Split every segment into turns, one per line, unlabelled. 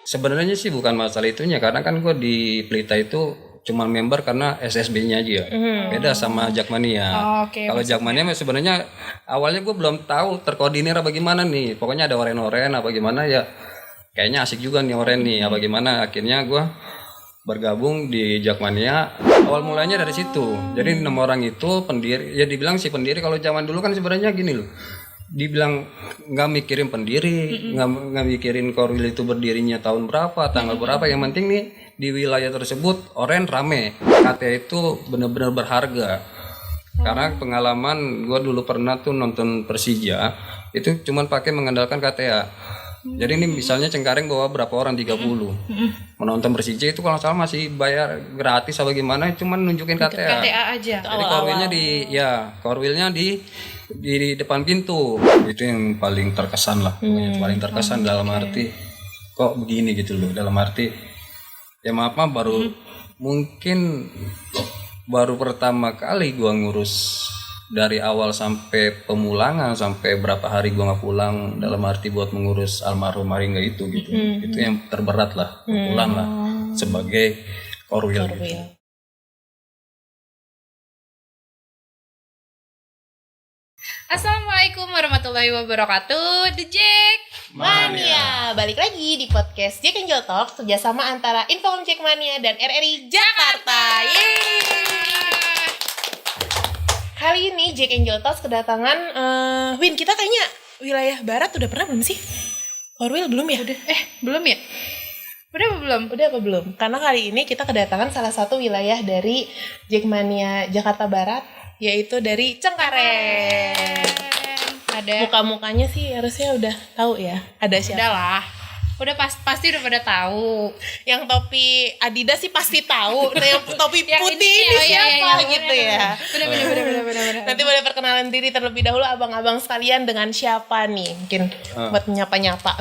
Sebenarnya sih bukan masalah itunya, karena kan gue di Pelita itu cuma member karena SSB-nya aja. Beda sama Jakmania. Kalau Jakmania sebenarnya awalnya gue belum tahu terkoordinir apa gimana nih. Pokoknya ada oren-oren apa gimana ya. Kayaknya asik juga nih oren nih apa gimana. Akhirnya gue bergabung di Jakmania. Awal mulanya dari situ. Jadi 6 orang itu pendiri. Ya dibilang sih pendiri. Kalau zaman dulu kan sebenarnya gini loh. Dibilang nggak mikirin pendiri, nggak mikirin Korwil itu berdirinya tahun berapa, tanggal berapa. Yang penting nih di wilayah tersebut oren rame. KTA itu benar-benar berharga. Karena pengalaman gue dulu pernah tuh nonton Persija itu cuman pakai mengandalkan KTA. Jadi ini misalnya Cengkareng bawa berapa orang, 30 menonton Persija itu kalau salah masih bayar gratis apa gimana, cuman nunjukin KTA.
KTA aja.
Jadi korwilnya di depan pintu. Itu yang paling terkesan lah. Paling terkesan dalam arti kok begini gitu loh. Dalam arti ya maaf mungkin baru pertama kali gua ngurus dari awal sampai pemulangan, sampai berapa hari gua nggak pulang, dalam arti buat mengurus almarhum Maringga itu gitu. Itu yang terberat lah, pulang lah sebagai korwil. Gitu.
Assalamualaikum warahmatullahi wabarakatuh. The Jack
Mania, balik lagi di podcast Jack Angel Talk kerjasama antara Infocom Jackmania dan RRI Jakarta. Yeay. Kali ini Jack Angel Talk kedatangan Win, kita kayaknya wilayah barat udah pernah belum sih? Korwil belum ya?
Belum ya? Udah apa belum?
Udah apa belum? Karena kali ini kita kedatangan salah satu wilayah dari Jackmania Jakarta Barat, yaitu dari Cengkareng.
Ada
Muka-mukanya sih harusnya udah tahu ya. Ada siapa?
udah lah. Udah pasti udah pada tahu.
Yang topi Adidas sih pasti tahu. Nah, yang topi
Yang
putih
ini,
ini siapa
iya,
gitu ya.
Benar.
Nanti boleh perkenalan diri terlebih dahulu abang-abang sekalian dengan siapa nih? Mungkin buat menyapa-nyapa.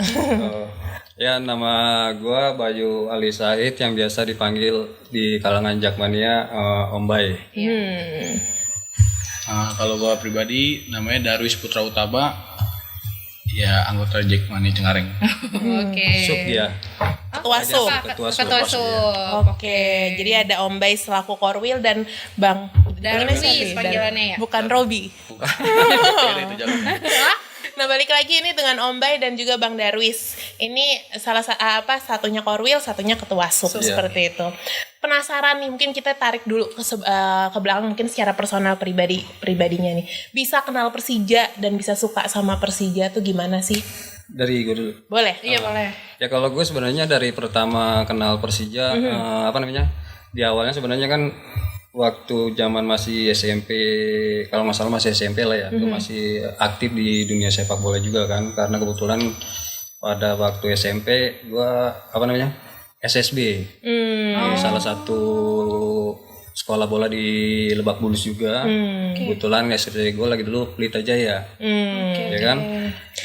Ya, nama gue Bayu Ali Said yang biasa dipanggil di kalangan Jakmania Om Bay.
Kalau gue pribadi namanya Darwis Putra Utaba, ya anggota Jackmania Cengkareng.
Oke.
Sup ya.
Ketua SUB.
Ketua SUB.
Oke, jadi ada Om Bay selaku Korwil dan Bang
Darwis
siapa?
panggilannya ya?
Bukan Robi.
Itu jalan.
Nah, balik lagi ini dengan Om Bay dan juga Bang Darwis. Ini satunya Korwil, satunya Ketua SUB seperti itu. Penasaran nih, mungkin kita tarik dulu ke belakang, mungkin secara personal pribadinya nih. Bisa kenal Persija dan bisa suka sama Persija tuh gimana sih?
Dari gue dulu.
Boleh?
Iya boleh.
Ya kalau gue sebenarnya dari pertama kenal Persija, di awalnya sebenarnya kan waktu zaman masih SMP, kalau nggak salah masih SMP lah ya, gue masih aktif di dunia sepak bola juga kan, karena kebetulan pada waktu SMP gue SSB di salah satu sekolah bola di Lebak Bulus juga. Kebetulan SSB gue lagi dulu Pelita Jaya, ya kan.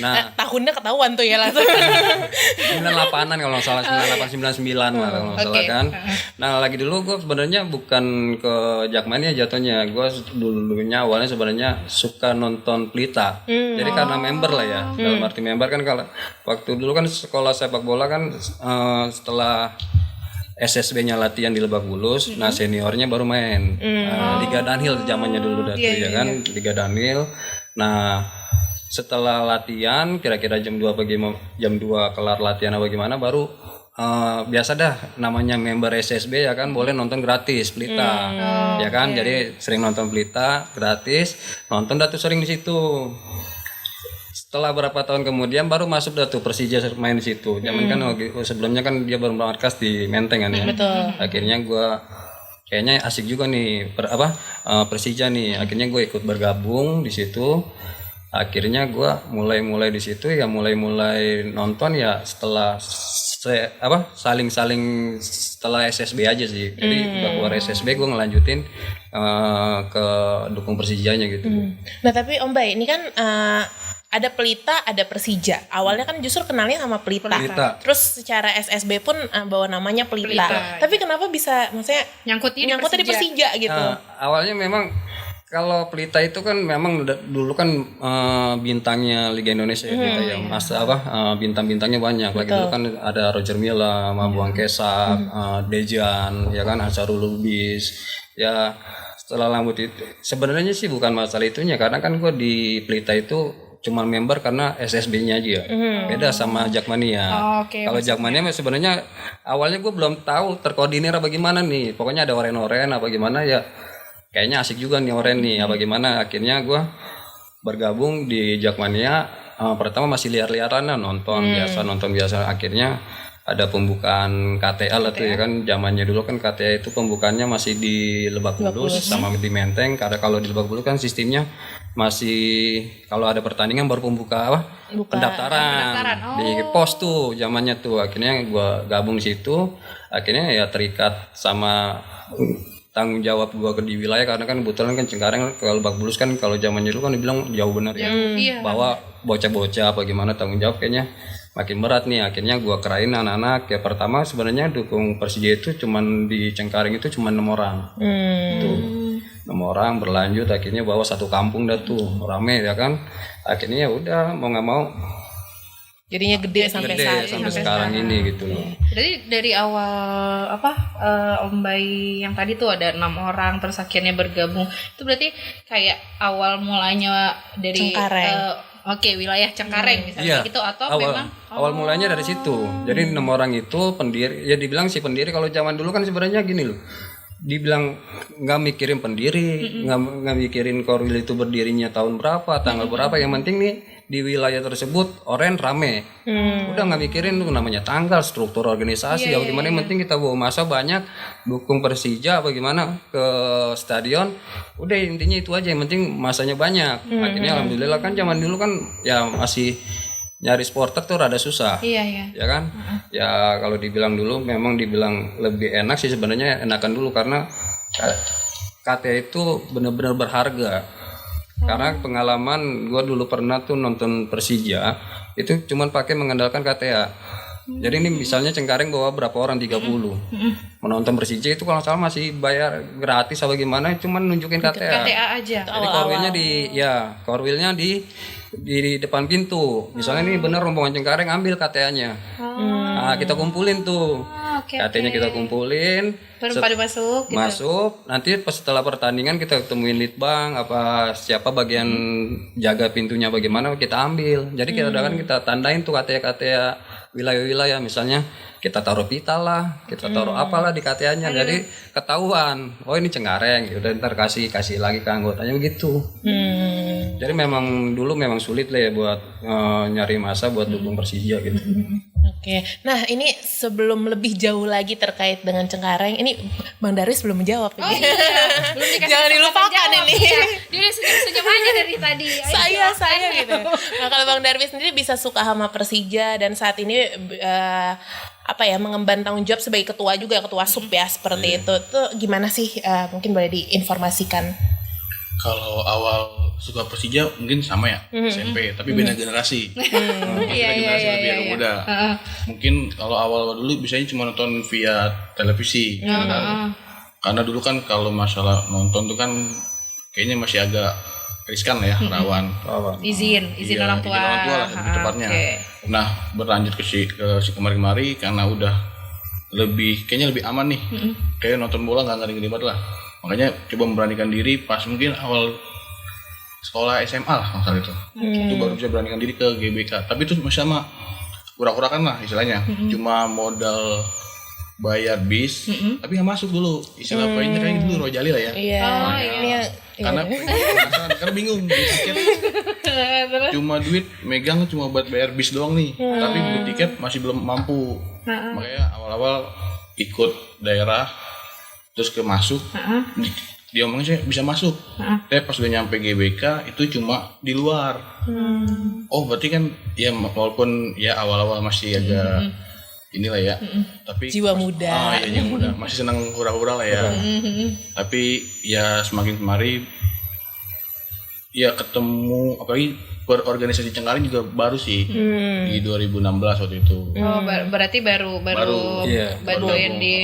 Nah,
tahunnya ketahuan tuh ya langsung.
98-an kalau nggak salah, 98 99 malah kalau nggak salah kan. Nah, lagi dulu gue sebenarnya bukan ke Jakmania jatuhnya. Gue dulunya awalnya sebenarnya suka nonton Pelita. Jadi karena member lah ya. Dalam arti member kan, kalau waktu dulu kan sekolah sepak bola kan setelah SSB-nya latihan di Lebak Bulus, nah seniornya baru main Liga Danhil zamannya dulu ya kan, Liga Danhil. Nah, setelah latihan kira-kira jam 2 kelar latihan apa gimana, baru biasa dah namanya member SSB ya kan, boleh nonton gratis Pelita. Ya kan, jadi sering nonton Pelita gratis, nonton dah tuh sering di situ. Setelah berapa tahun kemudian baru masuk dah tuh Persija main di situ. Zaman kan sebelumnya kan dia baru bermarkas di Menteng kan ya.
Betul.
Akhirnya gue kayaknya asik juga nih Persija nih. Akhirnya gue ikut bergabung di situ. Akhirnya gue mulai di situ ya, mulai nonton ya setelah saling setelah SSB aja sih. Jadi udah keluar SSB gue ngelanjutin ke dukung Persijanya gitu.
Nah, tapi Om Bay ini kan ada Pelita, ada Persija. Awalnya kan justru kenalnya sama Pelita. Terus secara SSB pun bawa namanya Pelita. Tapi kenapa bisa maksudnya nyangkutnya di Persija gitu?
Awalnya memang Kalau Pelita itu kan memang dulu kan bintangnya Liga Indonesia ya, Pelita ya. Masa bintang-bintangnya banyak. Lagi dulu kan ada Roger Milla, Buang Kesak, Dejan, ya kan, Ansarul Lubis. Ya setelah lambut itu sebenarnya sih bukan masalah itunya, karena kan gue di Pelita itu cuma member karena SSB-nya aja. Beda sama Jakmania. Kalau Jakmania sebenarnya awalnya gue belum tahu terkoordinir apa gimana nih. Pokoknya ada oren-oren apa gimana ya. Kayaknya asik juga nih oren nih, apa gimana. Akhirnya gue bergabung di Jakmania. Pertama masih liar-liaran lah, nonton biasa. Akhirnya ada pembukaan KTA lah tuh ya kan. Zamannya dulu kan KTA itu pembukaannya masih di Lebak Bulus sama di Menteng. Karena kalau di Lebak Bulus kan sistemnya masih kalau ada pertandingan baru pendaftaran di pos tuh zamannya tuh. Akhirnya gue gabung situ. Akhirnya ya terikat sama tanggung jawab gua di wilayah, karena kan kebetulan kan Cengkareng ke Lebak Bulus kan kalau zamannya dulu kan dibilang jauh benar ya. Bahwa bocah-bocah apa gimana, tanggung jawab kayaknya makin berat nih. Akhirnya gua kerain anak-anak ya. Pertama sebenarnya dukung Persija itu cuman di Cengkareng itu cuman 6 orang. Tuh 6 orang berlanjut akhirnya bawa satu kampung dah tuh rame ya kan. Akhirnya ya udah mau nggak mau
jadinya gede sampai
sekarang ini gitu loh.
Berarti dari awal Om Bay yang tadi tuh ada 6 orang terus akhirnya bergabung. Itu berarti kayak awal mulanya dari wilayah Cengkareng misalnya gitu, atau memang
awal mulanya dari situ. Jadi 6 orang itu pendiri, ya dibilang si pendiri. Kalau zaman dulu kan sebenarnya gini loh. Dibilang nggak mikirin pendiri, nggak mikirin Korwil itu berdirinya tahun berapa, tanggal berapa. Yang penting nih di wilayah tersebut oren rame. Udah nggak mikirin tuh namanya tanggal, struktur organisasi, gimana. Yang penting kita bawa masa banyak, dukung Persija apa gimana ke stadion. Udah intinya itu aja, yang penting masanya banyak. Akhirnya alhamdulillah kan zaman dulu kan ya masih nyari supporter tuh rada susah. Ya kan? Ya kalau dibilang dulu memang dibilang lebih enak sih sebenarnya, enakan dulu karena KTA itu benar-benar berharga. Karena pengalaman gue dulu pernah tuh nonton Persija itu cuman pakai mengandalkan KTA. Jadi ini misalnya Cengkareng bawa berapa orang, 30 menonton Persija itu kalau salah masih bayar gratis apa gimana, cuman nunjukin KTA
aja.
Jadi korwilnya di depan pintu. Misalnya ini bener rombongan Cengkareng, ambil KTA-nya. Nah, kita kumpulin tuh. KTA-nya kita kumpulin.
Baru pada masuk.
Masuk. Nanti pas setelah pertandingan kita ketemuin litbang apa siapa bagian jaga pintunya bagaimana kita ambil. Jadi kita tandain tuh KTA wilayah-wilayah, misalnya kita taruh pita lah, kita taruh apalah di KTA-nya. Jadi ketahuan, oh ini Cengkareng, udah ntar kasih lagi ke anggotanya begitu. Jadi memang dulu memang sulit lah ya buat nyari masa buat dukung Persija gitu.
Oke, nah ini sebelum lebih jauh lagi terkait dengan Cengkareng, ini Bang Darwis belum menjawab ini.
Belum dikasih
Jangan dilupakan ini.
Dia udah senyum-senyum aja dari tadi.
Saya gitu. Nah kalau Bang Darwis sendiri bisa suka sama Persija dan saat ini mengemban tanggung jawab sebagai ketua juga, ketua sub ya seperti itu. Tuh gimana sih? Mungkin boleh diinformasikan.
Kalau awal suka Persija mungkin sama ya, SMP, tapi beda generasi. Kita generasi lebih muda. Mungkin kalau awal dulu biasanya cuma nonton via televisi. Karena dulu kan kalau masalah nonton tuh kan kayaknya masih agak riskan ya, rawan.
Izin orang tua
lah lebih tepatnya. Nah, berlanjut ke si kemari-kemari karena udah kayaknya lebih aman nih. Kayak nonton bola nggak ngeri-ngeri lah. Makanya coba memberanikan diri pas mungkin awal sekolah SMA lah masalah itu. Itu baru bisa beranikan diri ke GBK. Tapi itu masih sama kura-kurakan lah istilahnya. Cuma modal bayar bis, tapi nggak masuk dulu. Istilah poinnya kayak dulu Rojali lah ya. Karena bingung tiket. Cuma duit megang cuma buat bayar bis doang nih. Tapi beli tiket masih belum mampu. Makanya awal-awal ikut daerah terus ke masuk. Dia omongnya saya bisa masuk. Tapi pas udah nyampe GBK itu cuma di luar. Oh berarti kan ya walaupun ya awal-awal masih agak inilah ya, tapi
jiwa muda.
Jiwa muda masih senang hura-hura lah ya. Tapi ya semakin kemari ya ketemu apalagi organisasi Cengkareng juga baru sih di 2016 waktu itu.
Oh berarti baru bantuin di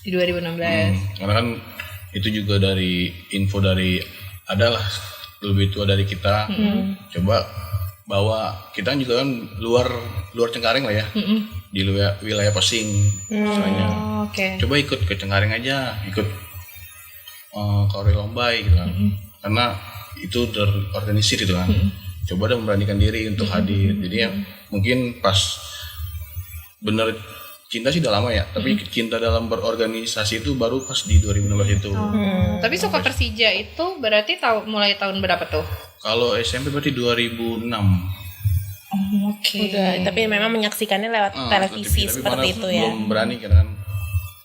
2016.
Karena kan itu juga dari info dari adalah lebih tua dari kita. Coba bawa kita juga kan luar Cengkareng lah ya, di wilayah Pesing misalnya. Coba ikut ke Cengkareng aja, ikut Korwil Ombai gitu kan, karena itu terorganisir gitu kan. Coba dah memberanikan diri untuk hadir. Jadi ya mungkin pas bener cinta sih udah lama ya, tapi cinta dalam berorganisasi itu baru pas di 2016 itu.
Tapi suka Persija itu berarti mulai tahun berapa tuh?
Kalau SMP berarti 2006.
Udah, tapi memang menyaksikannya lewat televisi
tapi
seperti itu ya.
Belum berani karena kan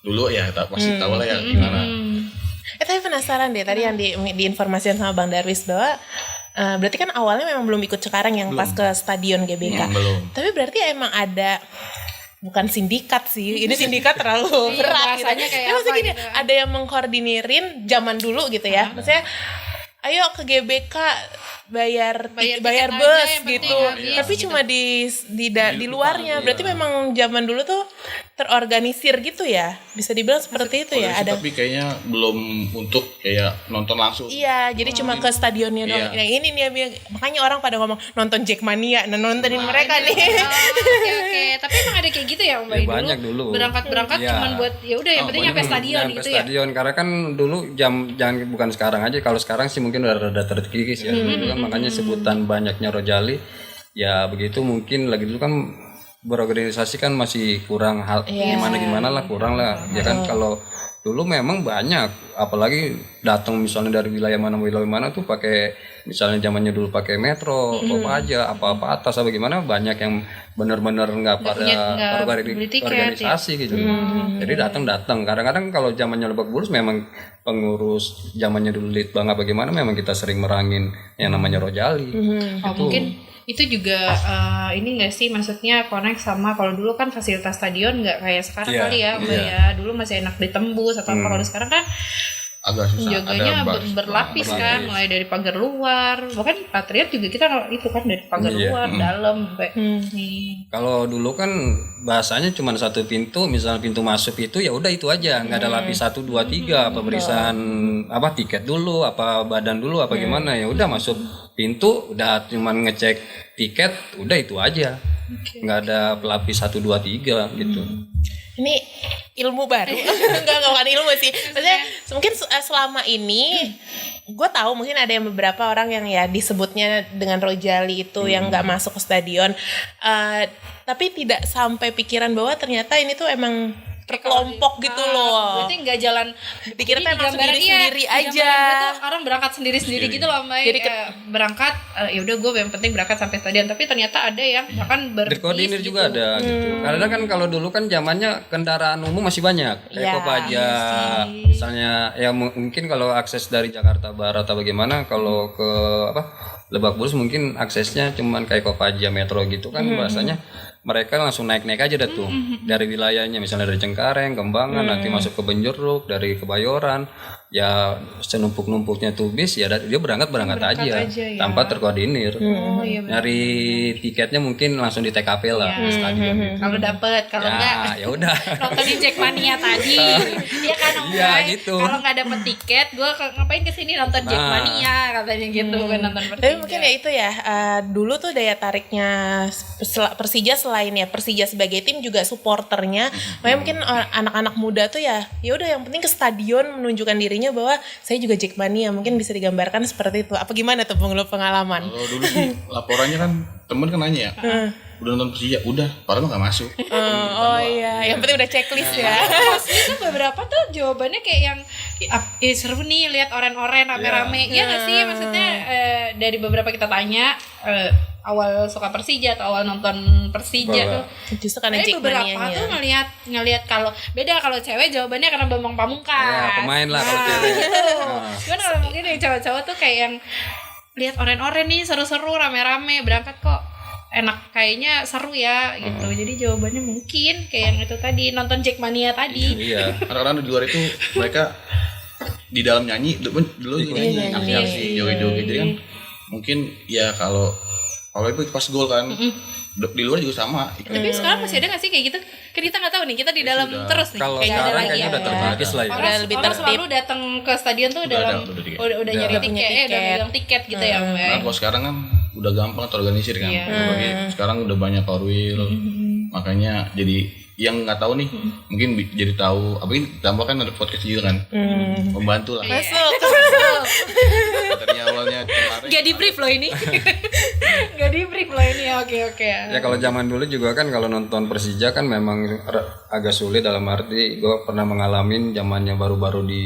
dulu ya pasti tahu lah ya gimana.
Tapi penasaran deh tadi yang diinformasikan sama Bang Darwis bahwa berarti kan awalnya memang belum ikut Cengkareng yang pas ke stadion GBK.
Belum.
Tapi berarti emang ada, bukan sindikat sih, ini sindikat terlalu berat gitu.
Kayak
Maksudnya gini,
gitu.
ada yang mengkoordinirin zaman dulu gitu ya. Maksudnya ayo ke GBK bayar bus gitu. Tapi cuma di luarnya. Berarti memang zaman dulu tuh terorganisir gitu ya. Bisa dibilang seperti itu ya. Ada.
Tapi kayaknya belum untuk kayak nonton langsung.
Iya, jadi cuma ke stadionnya doang. Yang ini nih makanya orang pada ngomong nonton Jackmania, nontonin mereka nih.
Oke. Tapi emang ada kayak gitu ya Om Bayu?
Banyak dulu.
Berangkat cuman buat ya udah yang penting nyampe stadion gitu ya.
Stadion karena kan dulu jangan bukan sekarang aja. Kalau sekarang sih mungkin udah rada terkikis ya. Dulu kan makanya sebutan banyaknya Rojali. Ya begitu mungkin lagi dulu kan berorganisasi kan masih kurang hal gimana lah, kurang lah. Ya kan kalau dulu memang banyak, apalagi datang misalnya dari wilayah mana tuh pakai misalnya zamannya dulu pakai metro, aja apa atas apa gimana, banyak yang benar-benar nggak pada organisasi gitu. Jadi datang kadang-kadang kalau zamannya Lebak Bulus memang pengurus zamannya dulu Litbang apa gimana memang kita sering merangin yang namanya Rojali.
Mungkin itu juga ini nggak sih, maksudnya connect sama kalau dulu kan fasilitas stadion nggak kayak sekarang kali ya, ya dulu masih enak ditembus atau apa. Kalau sekarang kan
agak susah,
jaganya berlapis kan, mulai dari pagar luar, bahkan Patriot juga kita itu kan dari pagar luar dalam sampai
Kalau dulu kan bahasanya cuma satu pintu, misalnya pintu masuk itu ya udah itu aja, nggak ada lapis 1, 2, 3 pemeriksaan apa tiket dulu, apa badan dulu, apa gimana, ya udah masuk pintu udah cuman ngecek tiket, udah itu aja, nggak ada pelapis 1, 2, 3 gitu.
Ini ilmu baru. Enggak bukan ilmu sih. Maksudnya mungkin selama ini gue tahu mungkin ada yang beberapa orang yang ya disebutnya dengan Rojali itu yang nggak masuk ke stadion, tapi tidak sampai pikiran bahwa ternyata ini tuh emang berkelompok gitu loh.
Berarti nggak jalan
dikira emang sendiri aja.
Orang berangkat sendiri gitu loh Mbak. Jadi berangkat ya udah gue yang penting berangkat sampai stadion, tapi ternyata ada yang bahkan
berkoordinir juga gitu. Ada gitu. Karena kan kalau dulu kan zamannya kendaraan umum masih banyak. Kayak Kopaja misalnya, ya mungkin kalau akses dari Jakarta Barat atau bagaimana, kalau ke Lebak Bulus mungkin aksesnya cuman kayak Kopaja Metro gitu kan, bahasanya mereka langsung naik aja dah tuh dari wilayahnya, misalnya dari Cengkareng, Kembangan, nanti masuk ke Benjeruk, dari Kebayoran, ya senumpuk-numpuknya tuh bis ya dia berangkat aja ya, tanpa terkoordinir. Nyari tiketnya mungkin langsung di TKP lah di stadion gitu.
Kalau dapet, kalau enggak
ya udah
nonton di Jackmania tadi. Iya kan Om Bay?
Gitu.
Kalau nggak dapet tiket, gue ngapain kesini nonton Jackmania katanya gitu kan, nonton Persija.
Tapi mungkin ya itu ya, dulu tuh daya tariknya Persija selain ya Persija sebagai tim juga supporternya. Makanya mungkin anak-anak muda tuh ya udah yang penting ke stadion menunjukkan dirinya bahwa saya juga Jackmania. Mungkin bisa digambarkan seperti itu. Apa gimana tuh pengalaman?
Kalau dulu sih laporannya kan temen kan nanya ya, udah nonton Persija, udah, padahal nggak masuk.
Yang penting udah checklist ya.
Itu beberapa tuh jawabannya kayak yang seru nih lihat oren-oren rame-rame. Iya nggak sih, maksudnya dari beberapa kita tanya awal suka Persija atau awal nonton Persija tuh
justru karena
beberapa tuh ngelihat kalau beda, kalau cewek jawabannya karena Bambang Pamungkas.
Ya, pemain lah kalau cewek.
Cuman kalau mungkin yang cowok-cowok tuh kayak yang lihat oren-oren nih seru-seru rame-rame berangkat kok enak, kayaknya seru ya gitu. Jadi jawabannya mungkin kayak yang itu tadi, nonton Jackmania tadi.
Iya. Orang-orang di luar itu mereka di dalam nyanyi dulu nyanyi aksi-aksi joget-joget, jadi kan mungkin ya kalau itu pas gol kan di luar juga sama.
Tapi sekarang masih ada nggak sih kayak gitu? Kan kita nggak tahu nih, kita di dalam terus nih.
Kalau
kayak
sekarang
lagi
kayaknya udah terbagis lah ya.
Orang selalu datang ke stadion tuh udah nyari tiket, udah megang tiket gitu ya.
Nah, kalau sekarang kan udah gampang terorganisir kan. Sekarang udah banyak Car Wheel. Makanya jadi yang nggak tahu nih mungkin jadi tahu, apalagi tambah kan ada podcast juga kan, membantu lah.
Masuk.
Tadinya awalnya kemarin
Gak di brief loh ini. Oke.
Ya kalau zaman dulu juga kan kalau nonton Persija kan memang agak sulit, dalam arti gue pernah mengalami zamannya baru-baru di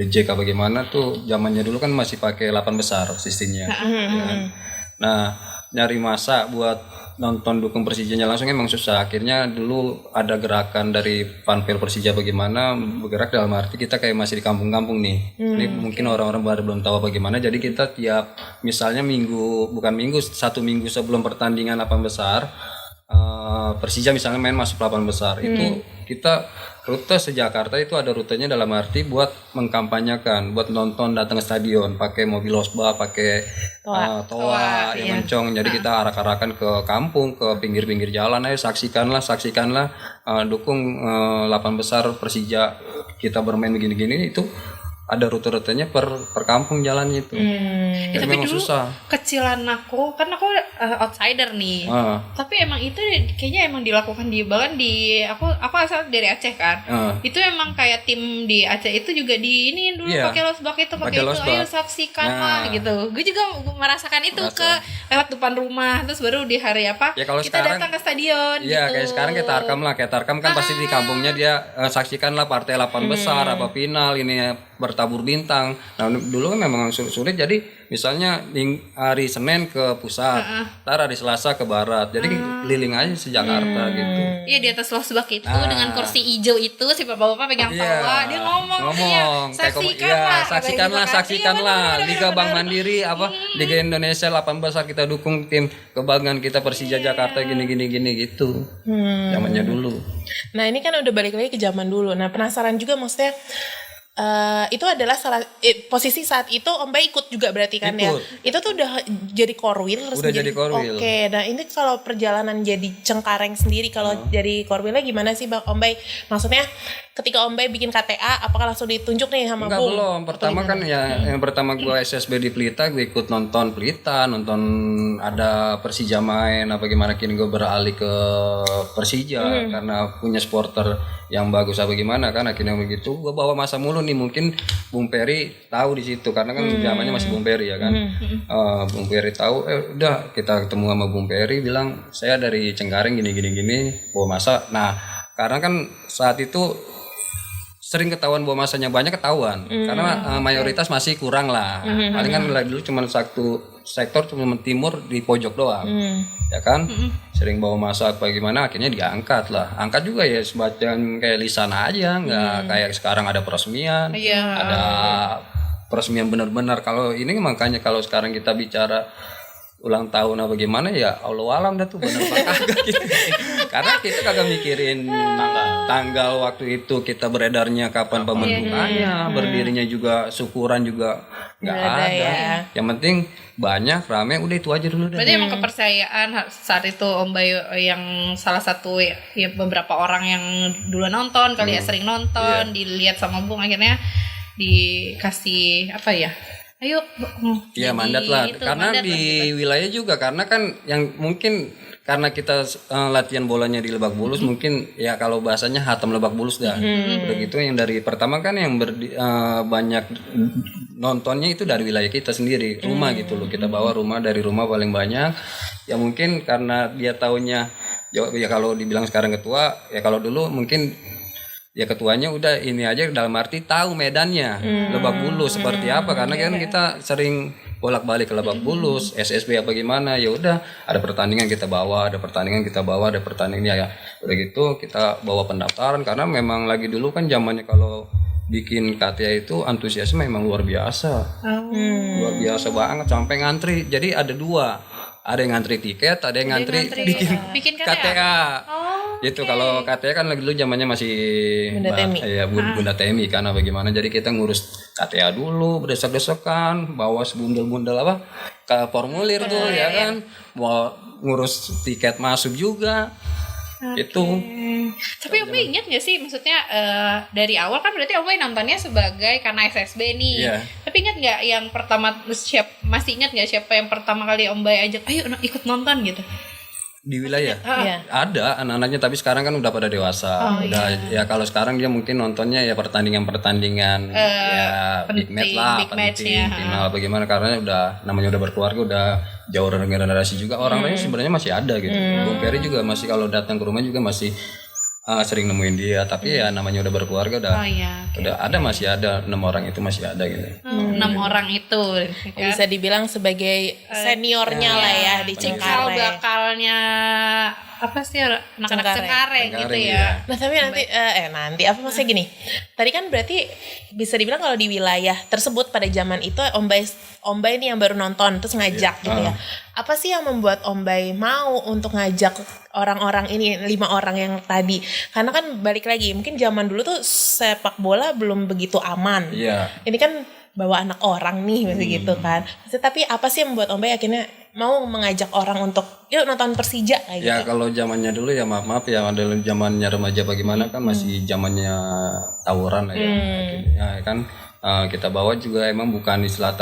The Jack apa gimana tuh, zamannya dulu kan masih pakai 8 besar sistemnya. Ya. Nah, nyari masa buat nonton dukung Persijanya langsung emang susah. Akhirnya dulu ada gerakan dari Fanpage Persija bagaimana bergerak, dalam arti kita kayak masih di kampung-kampung nih. Ini mungkin orang-orang baru belum tahu bagaimana. Jadi kita tiap misalnya satu minggu sebelum pertandingan 8 besar, Persija misalnya main masuk 8 besar, itu kita rute se-Jakarta itu ada rutenya, dalam arti buat mengkampanyekan, buat nonton, datang ke stadion pakai mobil losba, pakai toa yang mencong. Jadi kita arak-arakan ke kampung, ke pinggir-pinggir jalan, ayo saksikanlah dukung 8 besar Persija, kita bermain begini-gini. Itu ada rute-rutenya per kampung jalan itu.
Tapi
memang
dulu
susah.
kecilan aku, kan aku outsider nih. Tapi emang itu kayaknya emang dilakukan bahkan di aku asal dari Aceh kan. Itu emang kayak tim di Aceh itu juga di ini dulu pakai losbak itu, ayo saksikan lah gitu. Gue juga merasakan itu lewat depan rumah, terus baru di hari apa?
Ya, kalau
kita
sekarang,
datang ke stadion
iya,
gitu.
kayak sekarang kayak Tarkam kan pasti di kampungnya dia saksikanlah partai 8 besar apa final ini bertabur bintang. Nah, dulu kan memang sulit. Jadi misalnya hari Senin ke pusat, ntar hari Selasa ke barat. Jadi keliling aja se-Jakarta gitu.
Iya, di atas losbak itu dengan kursi hijau itu si bapak-bapak pegang toa, dia ngomong saksikanlah Liga Bank Mandiri Liga Indonesia 8 besar, kita dukung tim kebanggaan kita Persija Jakarta gini gitu. Zamannya dulu.
Nah, ini kan udah balik lagi ke zaman dulu. Nah, penasaran juga maksudnya, itu adalah posisi saat itu Om Bay ikut juga berarti kan ya? Itu tuh udah jadi Car Wheel resmi.
Udah jadi Car Wheel.
Oke, nah ini kalau perjalanan jadi Cengkareng sendiri, kalau jadi Car Wheel-nya gimana sih Bang Om Bay? Maksudnya ketika Om Bay bikin KTA, apakah langsung ditunjuk nih sama
Enggak, belum. Pertama kan ya yang pertama gue SSB di Pelita, gue ikut nonton Pelita, nonton ada Persija main apa gimana, kini gue beralih ke Persija karena punya supporter yang bagus apa gimana kan, akhirnya begitu gue bawa masa mulu nih. Mungkin Bung Peri tahu di situ karena kan zamannya masih Bung Peri ya kan. Bung Peri tahu, udah kita ketemu sama Bung Peri, bilang saya dari Cengkareng gini bawa masa. Nah, karena kan saat itu sering ketahuan bawa masanya banyak, ketahuan karena mayoritas masih kurang lah. Paling kan dulu cuma satu sektor, cuma timur di pojok doang, ya kan. Sering bawa masa apa gimana, akhirnya diangkat lah. Angkat juga ya semacam kayak lisan aja, nggak kayak sekarang ada peresmian, ada peresmian benar-benar. Kalau ini makanya kalau sekarang kita bicara ulang tahun apa gimana ya Allah alam dah tuh bener kagak gitu. Karena kita kagak mikirin tanggal waktu itu kita beredarnya kapan pembentukannya, berdirinya juga, syukuran juga nggak ada. Yang penting banyak, rame, udah itu aja dulu.
Berarti emang kepercayaan saat itu Om Bayu yang salah satu ya beberapa orang yang dulu nonton kali ya, sering nonton, dilihat sama Bung, akhirnya dikasih apa ya? Ayo,
iya mandat lah,
itu,
karena
mandat
di
lah
wilayah juga, karena kan yang mungkin karena kita latihan bolanya di Lebak Bulus, mungkin ya kalau bahasanya hatam Lebak Bulus dah. Udah gitu yang dari pertama kan yang banyak nontonnya itu dari wilayah kita sendiri, rumah gitu loh. Kita bawa rumah, dari rumah paling banyak. Ya mungkin karena dia taunya ya kalau dibilang sekarang ketua, ya kalau dulu mungkin ya ketuanya udah ini aja, dalam arti tahu medannya Lebak Bulus seperti apa, karena kan kita sering bolak-balik ke Lebak Bulus, SSB apa gimana, ya udah ada pertandingan kita bawa, ada pertandingan ya udah gitu kita bawa pendaftaran, karena memang lagi dulu kan zamannya kalau bikin KTA itu antusiasme memang luar biasa. Luar biasa banget sampai ngantri. Jadi ada dua, ada yang ngantri tiket, ada yang ngantri bikin KTA. Itu kalau KTA kan lagi dulu zamannya masih
Bunda Temi.
Ya, Bunda Temi karena bagaimana. Jadi kita ngurus KTA dulu, berdesak-desakan, bawa sebundel-bundel ke formulir tuh ya kan. Mau ngurus tiket masuk juga. Itu.
Tapi Om ingat gak sih, maksudnya dari awal kan berarti Om nontonnya sebagai karena SSB nih. Tapi ingat gak yang pertama, masih ingat gak siapa yang pertama kali Om ajak, ayo ikut nonton gitu?
Di wilayah ada anak-anaknya, tapi sekarang kan udah pada dewasa. Ya kalau sekarang dia mungkin nontonnya ya pertandingan ya big match lah, penting final bagaimana, karena namanya udah berkeluarga, udah jauh dari generasi juga. Orang lain sebenarnya masih ada gitu. Bung Peri juga masih kalau datang ke rumah juga masih sering nemuin dia, tapi ya namanya udah berkeluarga udah ada, masih ada 6 orang itu masih ada gitu.
6 orang itu
bisa dibilang sebagai seniornya lah ya di Cengkareng.
Bakalnya apa sih anak-anak Cengkareng gitu ya.
Nah tapi nanti apa maksudnya gini? Tadi kan berarti bisa dibilang kalau di wilayah tersebut pada zaman itu Om Bay ini yang baru nonton terus ngajak gitu ya. Apa sih yang membuat Om Bay mau untuk ngajak orang-orang ini 5 orang yang tadi? Karena kan balik lagi mungkin zaman dulu tuh sepak bola belum begitu aman. Ini kan bawa anak orang nih gitu kan. Tapi apa sih yang membuat Om Bay akhirnya mau mengajak orang untuk yuk nonton Persija kayak gitu?
Ya kalau zamannya dulu ya maaf ya, ada zamannya remaja bagaimana kan masih zamannya tawuran lah ya. Ya kan kita bawa juga emang bukan istilah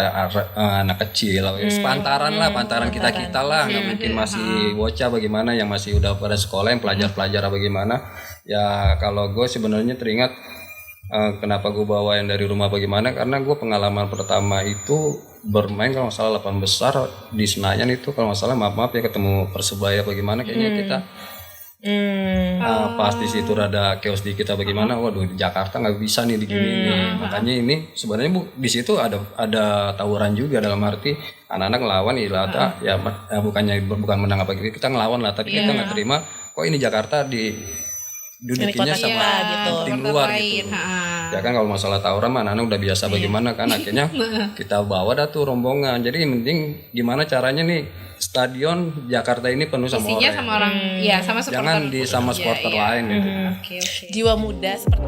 anak kecil, pantaran kita lah, nggak mungkin masih bocah bagaimana yang masih udah pada sekolah, yang pelajar bagaimana. Ya kalau gue sebenarnya teringat kenapa gue bawa yang dari rumah bagaimana, karena gue pengalaman pertama itu bermain kalau nggak salah 8 besar di Senayan itu, kalau nggak salah maaf ya ketemu Persebaya bagaimana kayaknya kita pas di situ rada chaos di kita bagaimana, waduh di Jakarta nggak bisa nih digini makanya ini sebenarnya di situ ada tawuran juga, dalam arti anak-anak ngelawan ya bukan menang apa gitu, kita ngelawan lah, tapi kita nggak terima kok ini Jakarta dudukinya sama tim luar gitu. Ya kan kalau masalah tawuran anak-anak udah biasa bagaimana kan, akhirnya kita bawa dah tuh rombongan. Jadi yang penting gimana caranya nih stadion Jakarta ini penuh sama
isinya sama orang, sama supporter.
Jangan sama supporter lain gitu.
Jiwa muda seperti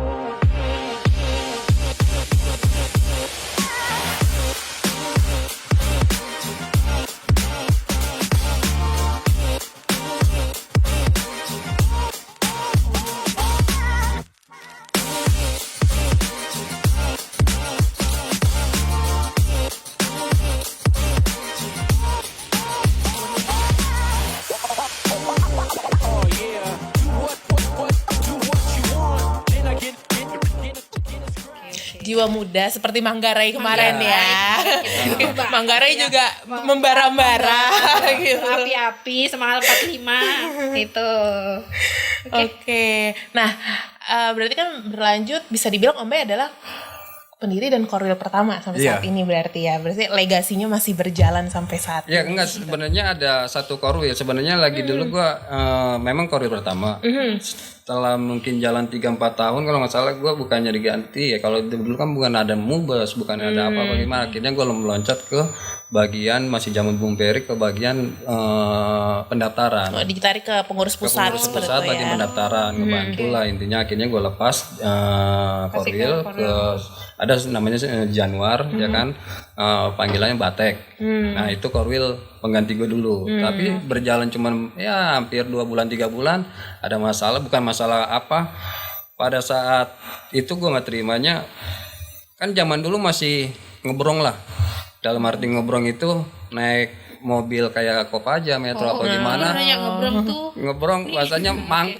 jiwa muda seperti Manggarai kemarin ya. Manggarai juga membara-bara gitu.
Api-api semangat 45 itu.
Oke. Nah, berarti kan berlanjut bisa dibilang Om Bay adalah pendiri dan korwil pertama sampai saat ini berarti ya. Berarti legasinya masih berjalan sampai saat ini.
Ya enggak, sebenarnya ada satu korwil. Sebenarnya lagi dulu gua memang korwil pertama. Setelah mungkin jalan 3-4 tahun kalau nggak salah gue bukannya diganti ya. Kalau dulu kan bukan ada mubes, bukan ada apa bagaimana. Akhirnya gue meloncat ke bagian masih zaman Bung Peri, ke bagian pendaftaran.
Ditarik ke pengurus pusat.
Pengurus pusat bagian pendaftaran, ngebantu lah intinya. Akhirnya gue lepas korwil ke ada namanya Januar ya kan, panggilannya Batek. Nah itu korwil pengganti gue dulu. Tapi berjalan cuman ya hampir 2 bulan 3 bulan ada masalah, bukan masalah apa. Pada saat itu gue nggak terimanya, kan zaman dulu masih ngebrong lah. Dalam arti ngebrong itu naik mobil kayak Kopaja, Metro apa gimana? Ngebrong bahasanya malang.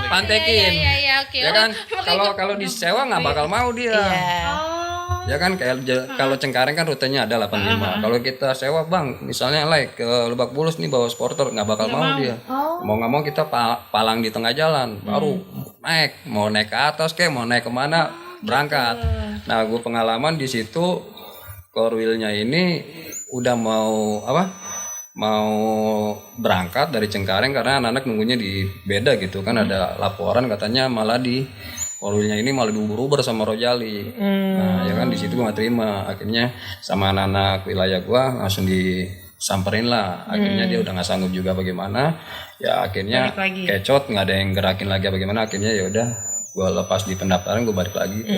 Pantekin. Ya kan kalau disewa nggak bakal mau dia. Ya kan kayak kalau Cengkareng kan rutenya ada 85. Kalau kita sewa bang, misalnya ke Lebak Bulus nih bawa sporter, nggak bakal mau dia. Mau nggak mau kita palang di tengah jalan, baru mau naik ke atas mau naik kemana berangkat. Nah gue pengalaman di situ korwilnya ini udah mau berangkat dari Cengkareng karena anak-anak nunggunya di beda gitu kan, ada laporan katanya malah di korwilnya ini malah diuber-uber sama Rojali. Nah ya kan di situ gue nggak terima, akhirnya sama anak-anak wilayah gue langsung samperin lah, akhirnya dia udah nggak sanggup juga bagaimana, ya akhirnya kecot, nggak ada yang gerakin lagi bagaimana, akhirnya ya udah gue lepas di pendaftaran, gue balik lagi ke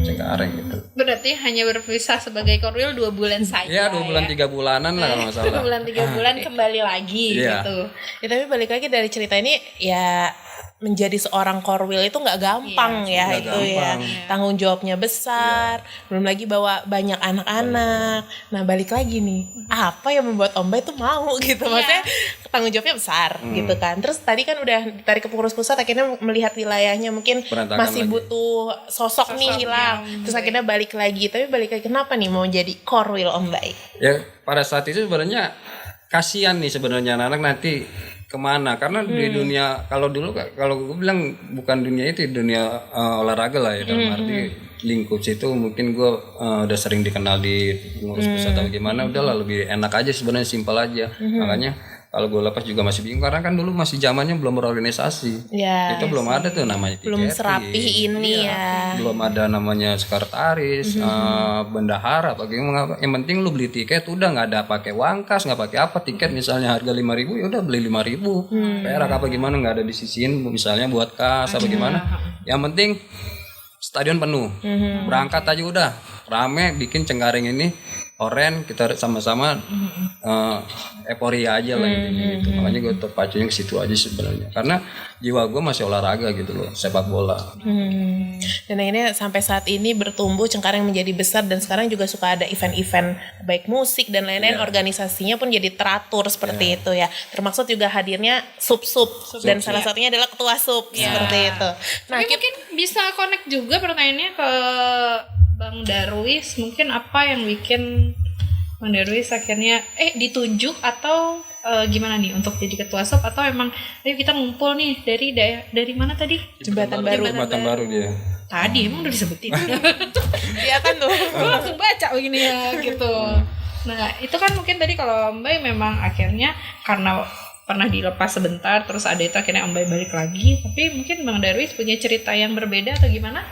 Cengkareng gitu.
Berarti hanya berpisah sebagai korwil 2 bulan saja.
Iya 2 bulan 3 bulanan lah kalau nggak salah.
2 bulan 3 bulan kembali lagi gitu.
Ya tapi balik lagi dari cerita ini ya, menjadi seorang korwil itu nggak gampang ya itu gampang. Ya tanggung jawabnya besar, belum lagi bawa banyak anak-anak. Nah balik lagi nih, apa yang membuat Om Bay tuh mau gitu, maksudnya tanggung jawabnya besar gitu kan. Terus tadi kan udah ditarik ke pengurus pusat, akhirnya melihat wilayahnya mungkin masih butuh sosok nih hilang, terus akhirnya balik lagi. Tapi balik lagi kenapa nih mau jadi korwil Om Bay?
Ya pada saat itu sebenarnya kasihan nih sebenarnya anak-anak nanti kemana, karena di dunia kalau dulu kalau gue bilang bukan dunia itu, dunia olahraga lah ya, dalam arti lingkup situ mungkin gue udah sering dikenal di pengurus pusat atau gimana, udahlah lebih enak aja sebenarnya, simpel aja. Makanya kalau gue lepas juga masih bingung, karena kan dulu masih zamannya belum berorganisasi, itu belum ada tuh namanya tiketing,
belum serapi ini
belum ada namanya sekretaris, bendahara, bagaimana. Yang penting lu beli tiket udah, nggak ada pakai uang kas, nggak pakai apa, tiket misalnya harga 5.000 ya udah beli 5.000, perak apa gimana, nggak ada disisiin misalnya buat kas apa gimana. Yang penting stadion penuh, berangkat aja udah rame, bikin Cengkareng ini oren, kita sama-sama euforia aja lah gitu. Makanya gue terpacunya ke situ aja sebenarnya, karena jiwa gue masih olahraga gitu loh, sepak bola.
Dan ini sampai saat ini bertumbuh, Cengkareng menjadi besar, dan sekarang juga suka ada event-event baik musik dan lain-lain, organisasinya pun jadi teratur seperti itu ya. Termasuk juga hadirnya sub-sub, dan salah satunya adalah ketua sub seperti itu.
Nah, mungkin bisa connect juga pertanyaannya ke Bang Darwis, mungkin apa yang bikin Bang Darwis akhirnya ditunjuk atau gimana nih untuk jadi ketua sub, atau emang ayo kita ngumpul nih dari mana tadi?
Jembatan
Baru dia.
Tadi emang udah disebutin.
Iya kan tuh.
Gue langsung baca begini ya gitu. Nah itu kan mungkin tadi kalau Mbak memang akhirnya karena pernah dilepas sebentar, terus ada itu akhirnya Mbak balik lagi. Tapi mungkin Bang Darwis punya cerita yang berbeda atau gimana?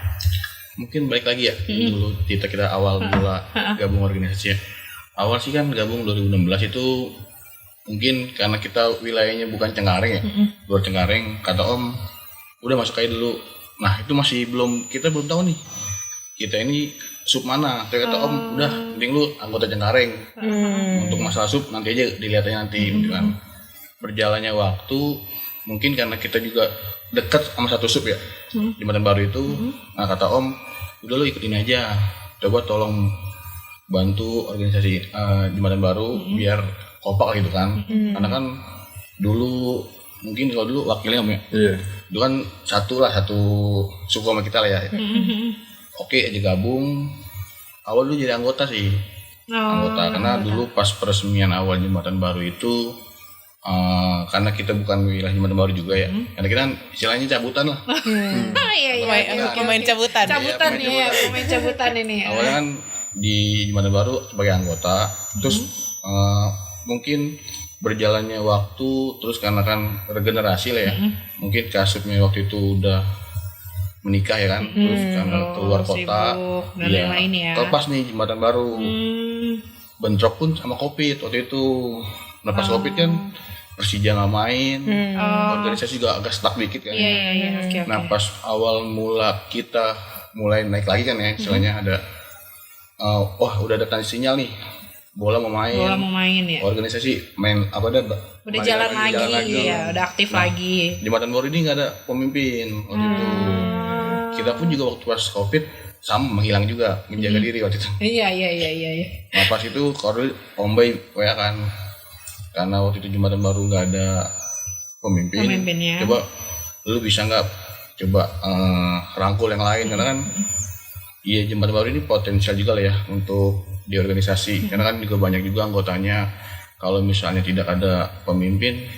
Mungkin balik lagi ya, dulu kita awal mula gabung organisasi ya. Awal sih kan gabung 2016 itu mungkin karena kita wilayahnya bukan Cengkareng ya, luar Cengkareng, kata Om udah masuk aja dulu. Nah itu masih kita belum tahu nih kita ini sub mana. Saya kata Om udah mending lu anggota Cengkareng, untuk masalah sub nanti aja dilihatnya nanti gitu kan. Berjalannya waktu mungkin karena kita juga dekat sama satu sub ya, Jembatan Baru itu. Nah kata Om udah lu ikutin aja, coba tolong bantu organisasi Jembatan Baru biar kompak gitu kan. Karena kan dulu mungkin kalau dulu wakilnya Om ya, itu kan satu suku sama kita lah ya. Oke aja gabung. Awal dulu jadi anggota sih, karena dulu pas peresmian awal Jembatan Baru itu karena kita bukan wilayah Jembatan Baru juga ya, karena kita kan istilahnya cabutan lah.
Pemain cabutan.
Pemain cabutan ini.
Awalnya kan di Jembatan Baru sebagai anggota, terus mungkin berjalannya waktu, terus karena kan regenerasi lah ya, mungkin kasubnya waktu itu udah menikah ya kan, terus karena keluar kota, terlepas nih Jembatan Baru, bentrok pun sama Covid waktu itu. Nah pas Covid kan Persija nggak main, organisasi juga agak stuck dikit kan. Nah pas awal mula kita mulai naik lagi kan ya, istilahnya ada udah ada tanda sinyal nih, bola mau main ya. Organisasi main apa
udah jalan lagi ya, udah aktif lagi.
Jembatan Baru ini nggak ada pemimpin waktu itu. Kita pun juga waktu pas Covid sama menghilang juga, menjaga diri waktu itu.
Iya.
Nah pas itu Korwil Om Bay ya kan, karena waktu itu Jembatan Baru nggak ada pemimpinnya. Coba lu bisa nggak coba rangkul yang lain, karena kan Jembatan Baru ini potensial juga lah ya untuk di organisasi, karena kan juga banyak juga anggotanya. Kalau misalnya tidak ada pemimpin,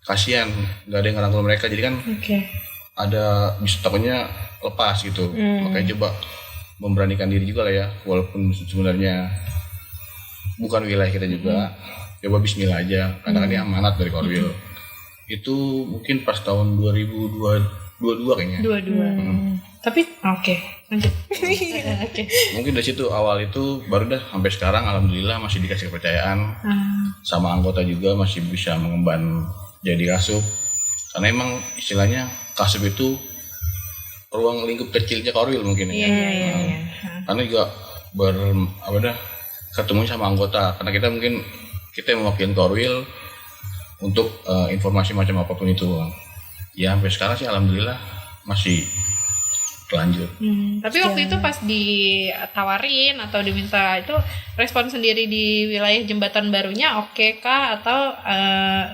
kasihan nggak ada yang ngerangkul mereka, jadi kan ada bisa takutnya lepas gitu. Makanya coba memberanikan diri juga lah ya, walaupun sebenarnya bukan wilayah kita juga. Coba bismillah aja, karena kan ini amanat dari Korwil. Itu mungkin pas tahun 2022 kayaknya.
Tapi
Mungkin dari situ awal itu baru dah sampai sekarang alhamdulillah masih dikasih kepercayaan sama anggota juga, masih bisa mengemban jadi kasub. Karena emang istilahnya kasub itu ruang lingkup kecilnya Korwil mungkin ya. Karena juga ketemu sama anggota, karena kita mewakili Korwil untuk informasi macam apapun itu. Ya sampai sekarang sih alhamdulillah masih lanjut.
Tapi waktu itu pas ditawarin atau diminta itu respon sendiri di wilayah jembatan barunya oke kah atau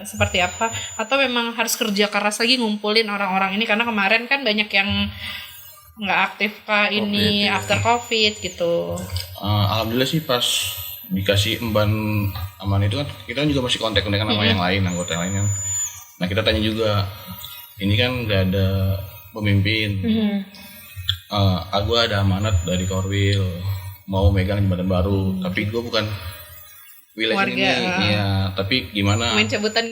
seperti apa? Atau memang harus kerja keras lagi ngumpulin orang-orang ini karena kemarin kan banyak yang nggak aktif kah ini after COVID gitu.
Alhamdulillah sih pas dikasih emban aman itu kan kita juga masih kontak sama yang lain, anggota lainnya. Nah kita tanya juga, ini kan nggak ada pemimpin. Gue ada amanat dari Korwil mau megang jembatan baru, tapi gue bukan wilayah ini ya, tapi gimana
main cabutan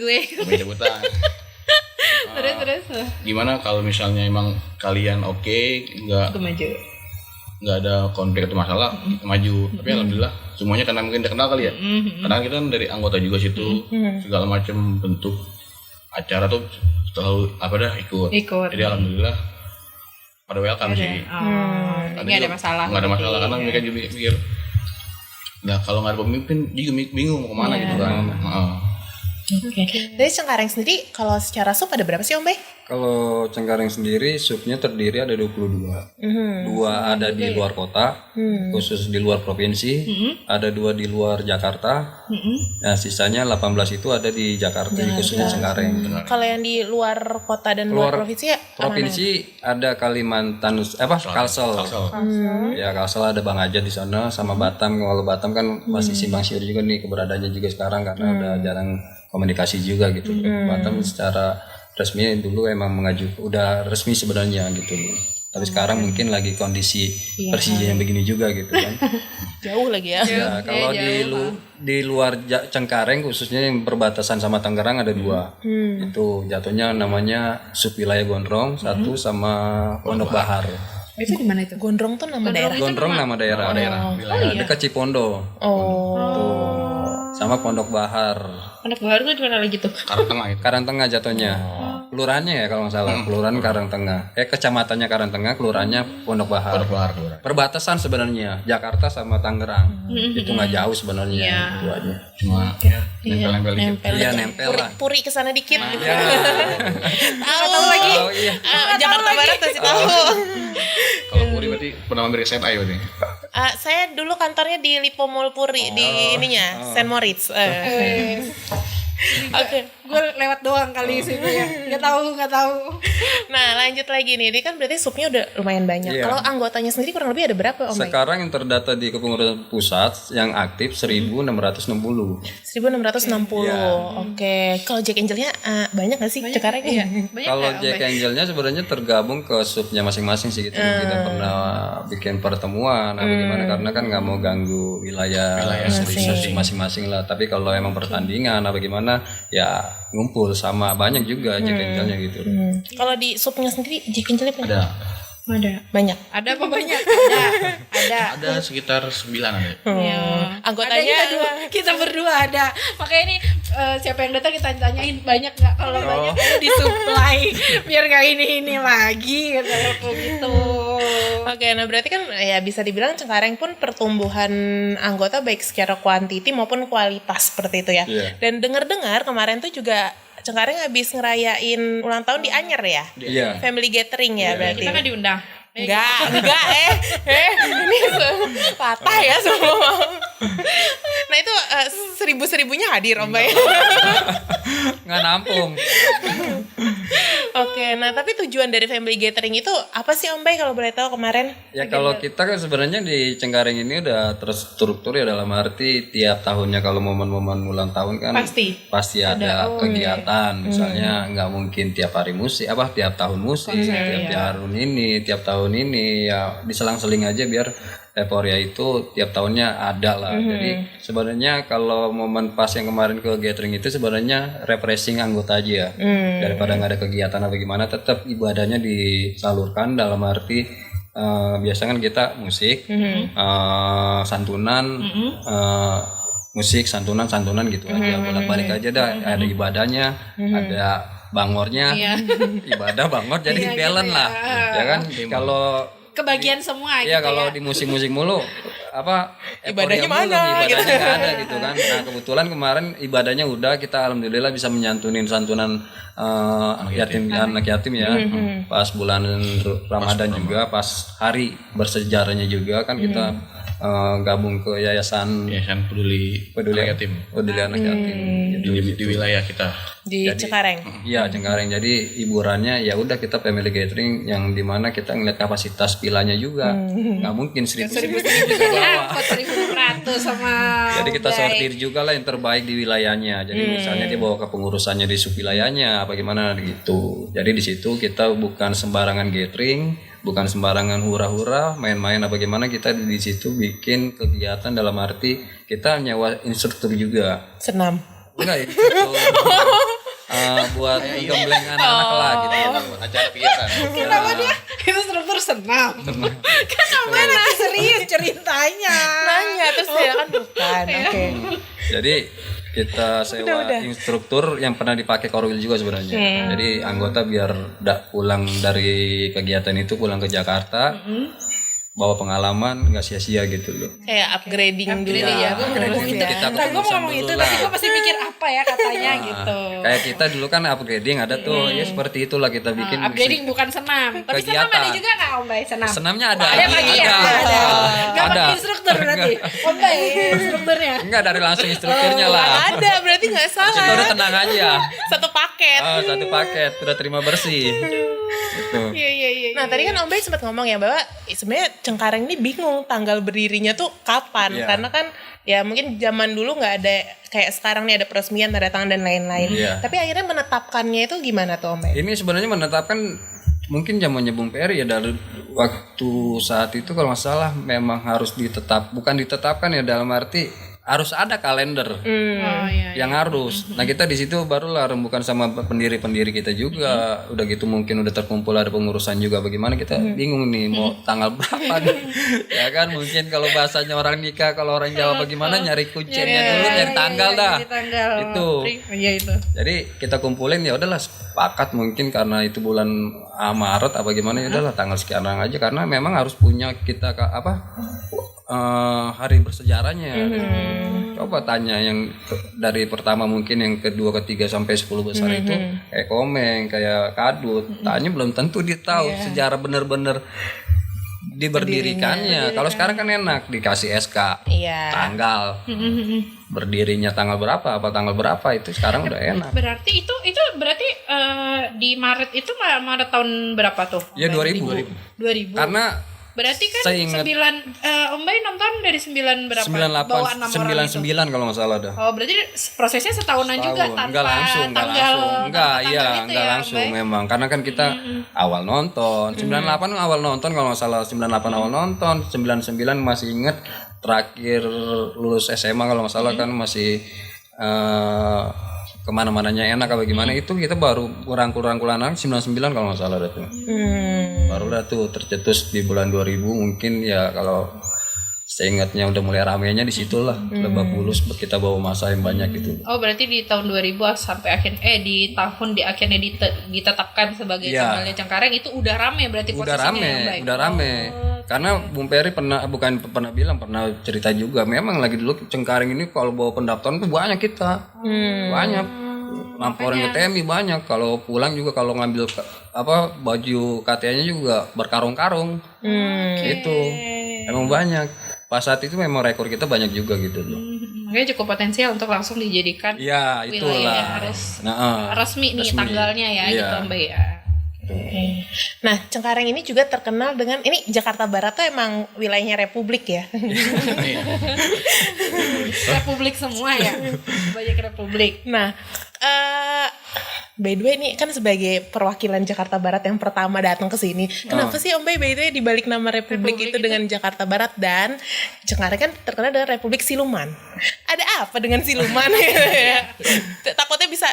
terus gimana kalau misalnya emang kalian nggak ada konflik atau masalah maju. Tapi alhamdulillah semuanya karena mungkin udah kenal kali ya, karena kita kan dari anggota juga situ, segala macam bentuk acara tuh selalu ikut. Jadi alhamdulillah pada welcome sih.
Nggak ada masalah.
Nggak ada masalah karena mereka juga mikir, nah kalau nggak ada pemimpin juga bingung mau kemana gitu kan.
Dari Cengkareng sendiri kalau secara sup ada berapa sih Om Bay?
Kalau Cengkareng sendiri supnya terdiri ada 22. 2 ada di luar kota, khusus di luar provinsi, ada 2 di luar Jakarta. Nah, sisanya 18 itu ada di Jakarta, khususnya Cengkareng.
Kalau yang di luar kota dan luar provinsi ya?
Provinsi ada Kalimantan Kalsel. Ya, Kalsel ada Bang Ajat di sana sama Batam. Kalau Batam kan masih simpang siur juga nih keberadaannya juga sekarang karena udah jarang komunikasi juga gitu. Batam secara resmi dulu emang udah resmi sebenarnya gitu loh. Tapi sekarang mungkin lagi kondisi Persija yang begini juga gitu kan.
Jauh lagi ya.
Ya, kalau di luar Cengkareng khususnya yang perbatasan sama Tangerang ada 2. Itu jatuhnya namanya Subwilayah Gondrong, satu sama Pondok Bahar.
Itu di mana itu?
Gondrong tuh nama daerah.
Gondrong nama daerah. Dekat Cipondo. Sama Pondok Bahar.
Pondok Bahar itu di mana lagi tuh?
Karangtengah jatuhnya. Kelurahannya ya kalau nggak salah, Kelurahan Karangtengah. Kecamatannya Karangtengah, kelurahannya Pondok Bahar. Perbatasan sebenarnya Jakarta sama Tangerang. Itu nggak jauh sebenarnya itu aja.
Cuma nempel dikit.
Iya, nempel lah.
Puri kesana dikit.
Tahu lagi.
Jakarta Barat masih tahu.
Kalau Puri berarti pernah mampir SMA ya berarti?
Saya dulu kantornya di Lipo Mall Puri di ininya Saint Moritz.
Oke, gue lewat doang kali situ ya. Nggak tahu.
Nah, lanjut lagi nih. Ini kan berarti supnya udah lumayan banyak. Kalau anggotanya sendiri kurang lebih ada berapa, Om Bay?
Sekarang yang terdata di kepengurusan pusat yang aktif 1.660.
1.660. Oke. Kalau Jack Angelnya banyak nggak sih Cengkareng?
Kalau Jack Angelnya sebenarnya tergabung ke subnya masing-masing sih gitu. Kita pernah bikin pertemuan bagaimana karena kan nggak mau ganggu wilayah masing-masing lah. Tapi kalau emang pertandingan bagaimana ya ngumpul sama banyak juga Jack Angelnya gitu.
Kalau di supnya sendiri Jack Angelnya
ada
banyak.
Ada apa banyak?
Ada sekitar 9 ada.
Anggotanya
kita berdua ada. Makanya ini siapa yang datang kita tanyain banyak nggak? Kalau banyak disuplai biar nggak ini lagi gitu.
Oke, nah berarti kan ya bisa dibilang Cengkareng pun pertumbuhan anggota baik secara kuantiti maupun kualitas seperti itu ya. Dan dengar-dengar kemarin tuh juga Cengkareng habis ngerayain ulang tahun di Anyer ya?
Iya.
Family gathering ya berarti.
Kita kan diundang.
Enggak, ini patah ya semua. Nah itu seribunya hadir Om Bay.
Nggak nampung.
Oke, nah tapi tujuan dari family gathering itu apa sih Om Bay kalau boleh tahu kemarin?
Ya kalau kita kan sebenarnya di Cengkareng ini udah terstruktur ya dalam arti tiap tahunnya kalau momen-momen ulang tahun kan pasti ada kegiatan. Misalnya nggak mungkin tiap hari musik, tiap tahun musik, tiap tahun ini ya diselang-seling aja biar euforia itu tiap tahunnya ada lah. Jadi sebenarnya kalau momen pas yang kemarin ke gathering itu sebenarnya refreshing anggota aja ya. Daripada nggak ada kegiatan atau gimana, tetap ibadahnya disalurkan dalam arti biasanya kan kita musik, santunan, musik, santunan gitu aja, bolak-balik aja dah. Ada ibadahnya, ada bangornya, ibadah bangor, jadi balance
gitu
lah, ya kan. Kalau
kebagian semua
iya,
gitu
kalau
ya.
di musik-musik mulu
Ibadahnya
euforia
mana,
mulu, ibadahnya
gitu.
nggak ada gitu kan. Nah kebetulan kemarin ibadahnya udah, kita alhamdulillah bisa menyantunin santunan anak yatim ya. Pas bulan Ramadan juga, pas hari bersejarahnya juga kan kita gabung ke yayasan
peduli anak yatim
anak yatim
di wilayah kita
di Cengkareng.
Iya, Cengkareng. Jadi hiburannya ya udah kita family gathering yang dimana kita ngeliat kapasitas pilanya juga. Nggak mungkin 1.000 kita bawa.
1.600 sama
Jadi kita sortir juga lah yang terbaik di wilayahnya. Jadi misalnya dia bawa ke pengurusannya di subwilayahnya apa gimana gitu. Jadi di situ kita bukan sembarangan gathering, bukan sembarangan hura-hura, main-main apa gimana, kita di situ bikin kegiatan dalam arti kita nyewa instruktur juga.
Senam.
Enggak, instruktur buat gembleng anak-anak lah gitu.
Acara kegiatan.
Kenapa dia itu struktur senam? Kan namanya lagi serius ceritanya.
Nanya terus dia kan bukan. Oke.
Jadi kita sewa instruktur yang pernah dipakai Korwil juga sebenarnya. Jadi anggota biar pulang dari kegiatan itu pulang ke Jakarta, bawa pengalaman, nggak sia-sia gitu loh.
Kayak upgrading dulu ya.
Kita
Nah, gue mau ngomong itu, tapi gue pasti mikir apa ya katanya gitu.
Kayak kita dulu kan upgrading ada tuh, ya seperti itulah kita bikin.
Upgrading bukan senam. Tapi senam
kegiatan.
ada juga nggak Om Bay senam?
Senamnya ada.
Ada pagi ya? Ada. Nggak
Ada.
pakai instruktur berarti. Om Bay instrukturnya.
Enggak, dari langsung instrukturnya lah.
Ada, berarti nggak
Itu udah
salah.
tenang aja.
Satu paket.
Satu paket udah terima bersih. Gitu.
Iya.
Nah tadi kan Om Bay sempat ngomong ya bahwa sebenarnya Cengkareng ini bingung tanggal berdirinya tuh kapan,
Iya.
karena kan ya mungkin zaman dulu nggak ada kayak sekarang nih ada peresmian, tanda tangan dan lain-lain.
Iya.
Tapi akhirnya menetapkannya itu gimana tuh Om Bay?
Ini sebenarnya menetapkan mungkin zamannya Bung Peri ya, dari waktu saat itu kalau nggak salah memang harus bukan ditetapkan ya, dalam arti harus ada kalender yang harus. Nah kita di situ barulah rembukan sama pendiri-pendiri kita juga. Udah gitu mungkin udah terkumpul ada pengurusan juga. Bagaimana kita bingung nih mau tanggal berapa nih. Ya kan mungkin kalau bahasanya orang nikah, kalau orang Jawa bagaimana nyari kuncinya dulu, nyari tanggal dah. Itu.
Iya itu.
Jadi kita kumpulin ya udahlah sepakat mungkin karena itu bulan Maret apa gimana, ya udahlah tanggal sekian aja, karena memang harus punya kita hari bersejarahnya. Coba tanya yang dari pertama mungkin yang kedua, ketiga sampai 10 besar itu kayak Komeng, kayak Kadut, tanya belum tentu dia tahu sejarah bener-bener diberdirikannya. Kalau sekarang kan enak dikasih SK, tanggal berdirinya tanggal berapa, apa tanggal berapa, itu sekarang udah enak.
Berarti itu berarti di Maret itu Maret tahun berapa tuh?
Ya 2000. Karena
berarti kan
saya ingat
9 Om Bay nonton dari 9 berapa?
98 99 kalau nggak salah dah.
Oh, berarti prosesnya setahunan juga tanpa
enggak langsung. Enggak langsung memang. Karena kan kita awal nonton, 98 awal nonton kalau nggak salah, 98 awal nonton, 99 masih inget terakhir lulus SMA kalau nggak salah kan masih kemana-mananya enak apa gimana, itu kita baru rangkul anak 99 kalau nggak salah tuh. Baru dah tuh tercetus di bulan 2000 mungkin ya, kalau seingatnya udah mulai ramenya di situ lah. Lebak Bulus kita bawa masa yang banyak gitu.
Oh, berarti di tahun 2000 sampai di akhirnya ditetapkan sebagai tanggalnya Cengkareng itu udah rame berarti posisinya.
Udah rame. Karena Bung Peri pernah cerita juga, memang lagi dulu Cengkareng ini kalau bawa pendaftaran tuh banyak kita. Banyak. Laporan ke TMI banyak. Kalau pulang juga kalau ngambil baju KTA-nya juga berkarung-karung. Gitu. Emang banyak. Pas saat itu memang rekor kita banyak juga gitu loh.
Makanya cukup potensial untuk langsung dijadikan
wilayah
resmi nih tanggalnya ya gitu Mbak ya.
Nah, Cengkareng ini juga terkenal dengan ini Jakarta Barat tuh emang wilayahnya Republik ya.
Republik semua ya. Banyak Republik.
Nah, By the way nih kan sebagai perwakilan Jakarta Barat yang pertama datang ke sini, kenapa sih Om Bay by the way dibalik nama Republik itu dengan Jakarta Barat, dan Cengkareng kan terkenal dengan Republik Siluman. Ada apa dengan siluman? Takutnya bisa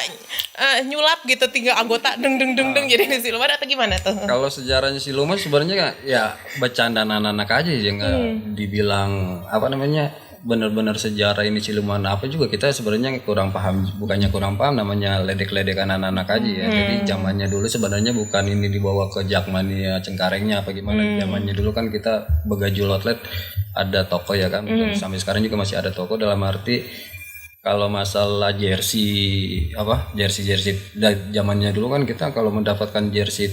nyulap gitu 3 anggota deng jadi siluman atau gimana tuh?
Kalau sejarahnya siluman sebenarnya ya bercanda anak-anak aja ya, nggak dibilang apa namanya benar-benar sejarah ini siluman apa juga kita sebenarnya kurang paham, bukannya kurang paham, namanya ledek-ledekan anak-anak aja ya. Jadi zamannya dulu sebenarnya bukan ini dibawa ke Jakmania Cengkarengnya apa gimana. Zamannya dulu kan kita Begajul Outlet ada toko ya kan, sampai sekarang juga masih ada toko, dalam arti kalau masalah jersey zamannya dulu kan kita kalau mendapatkan jersey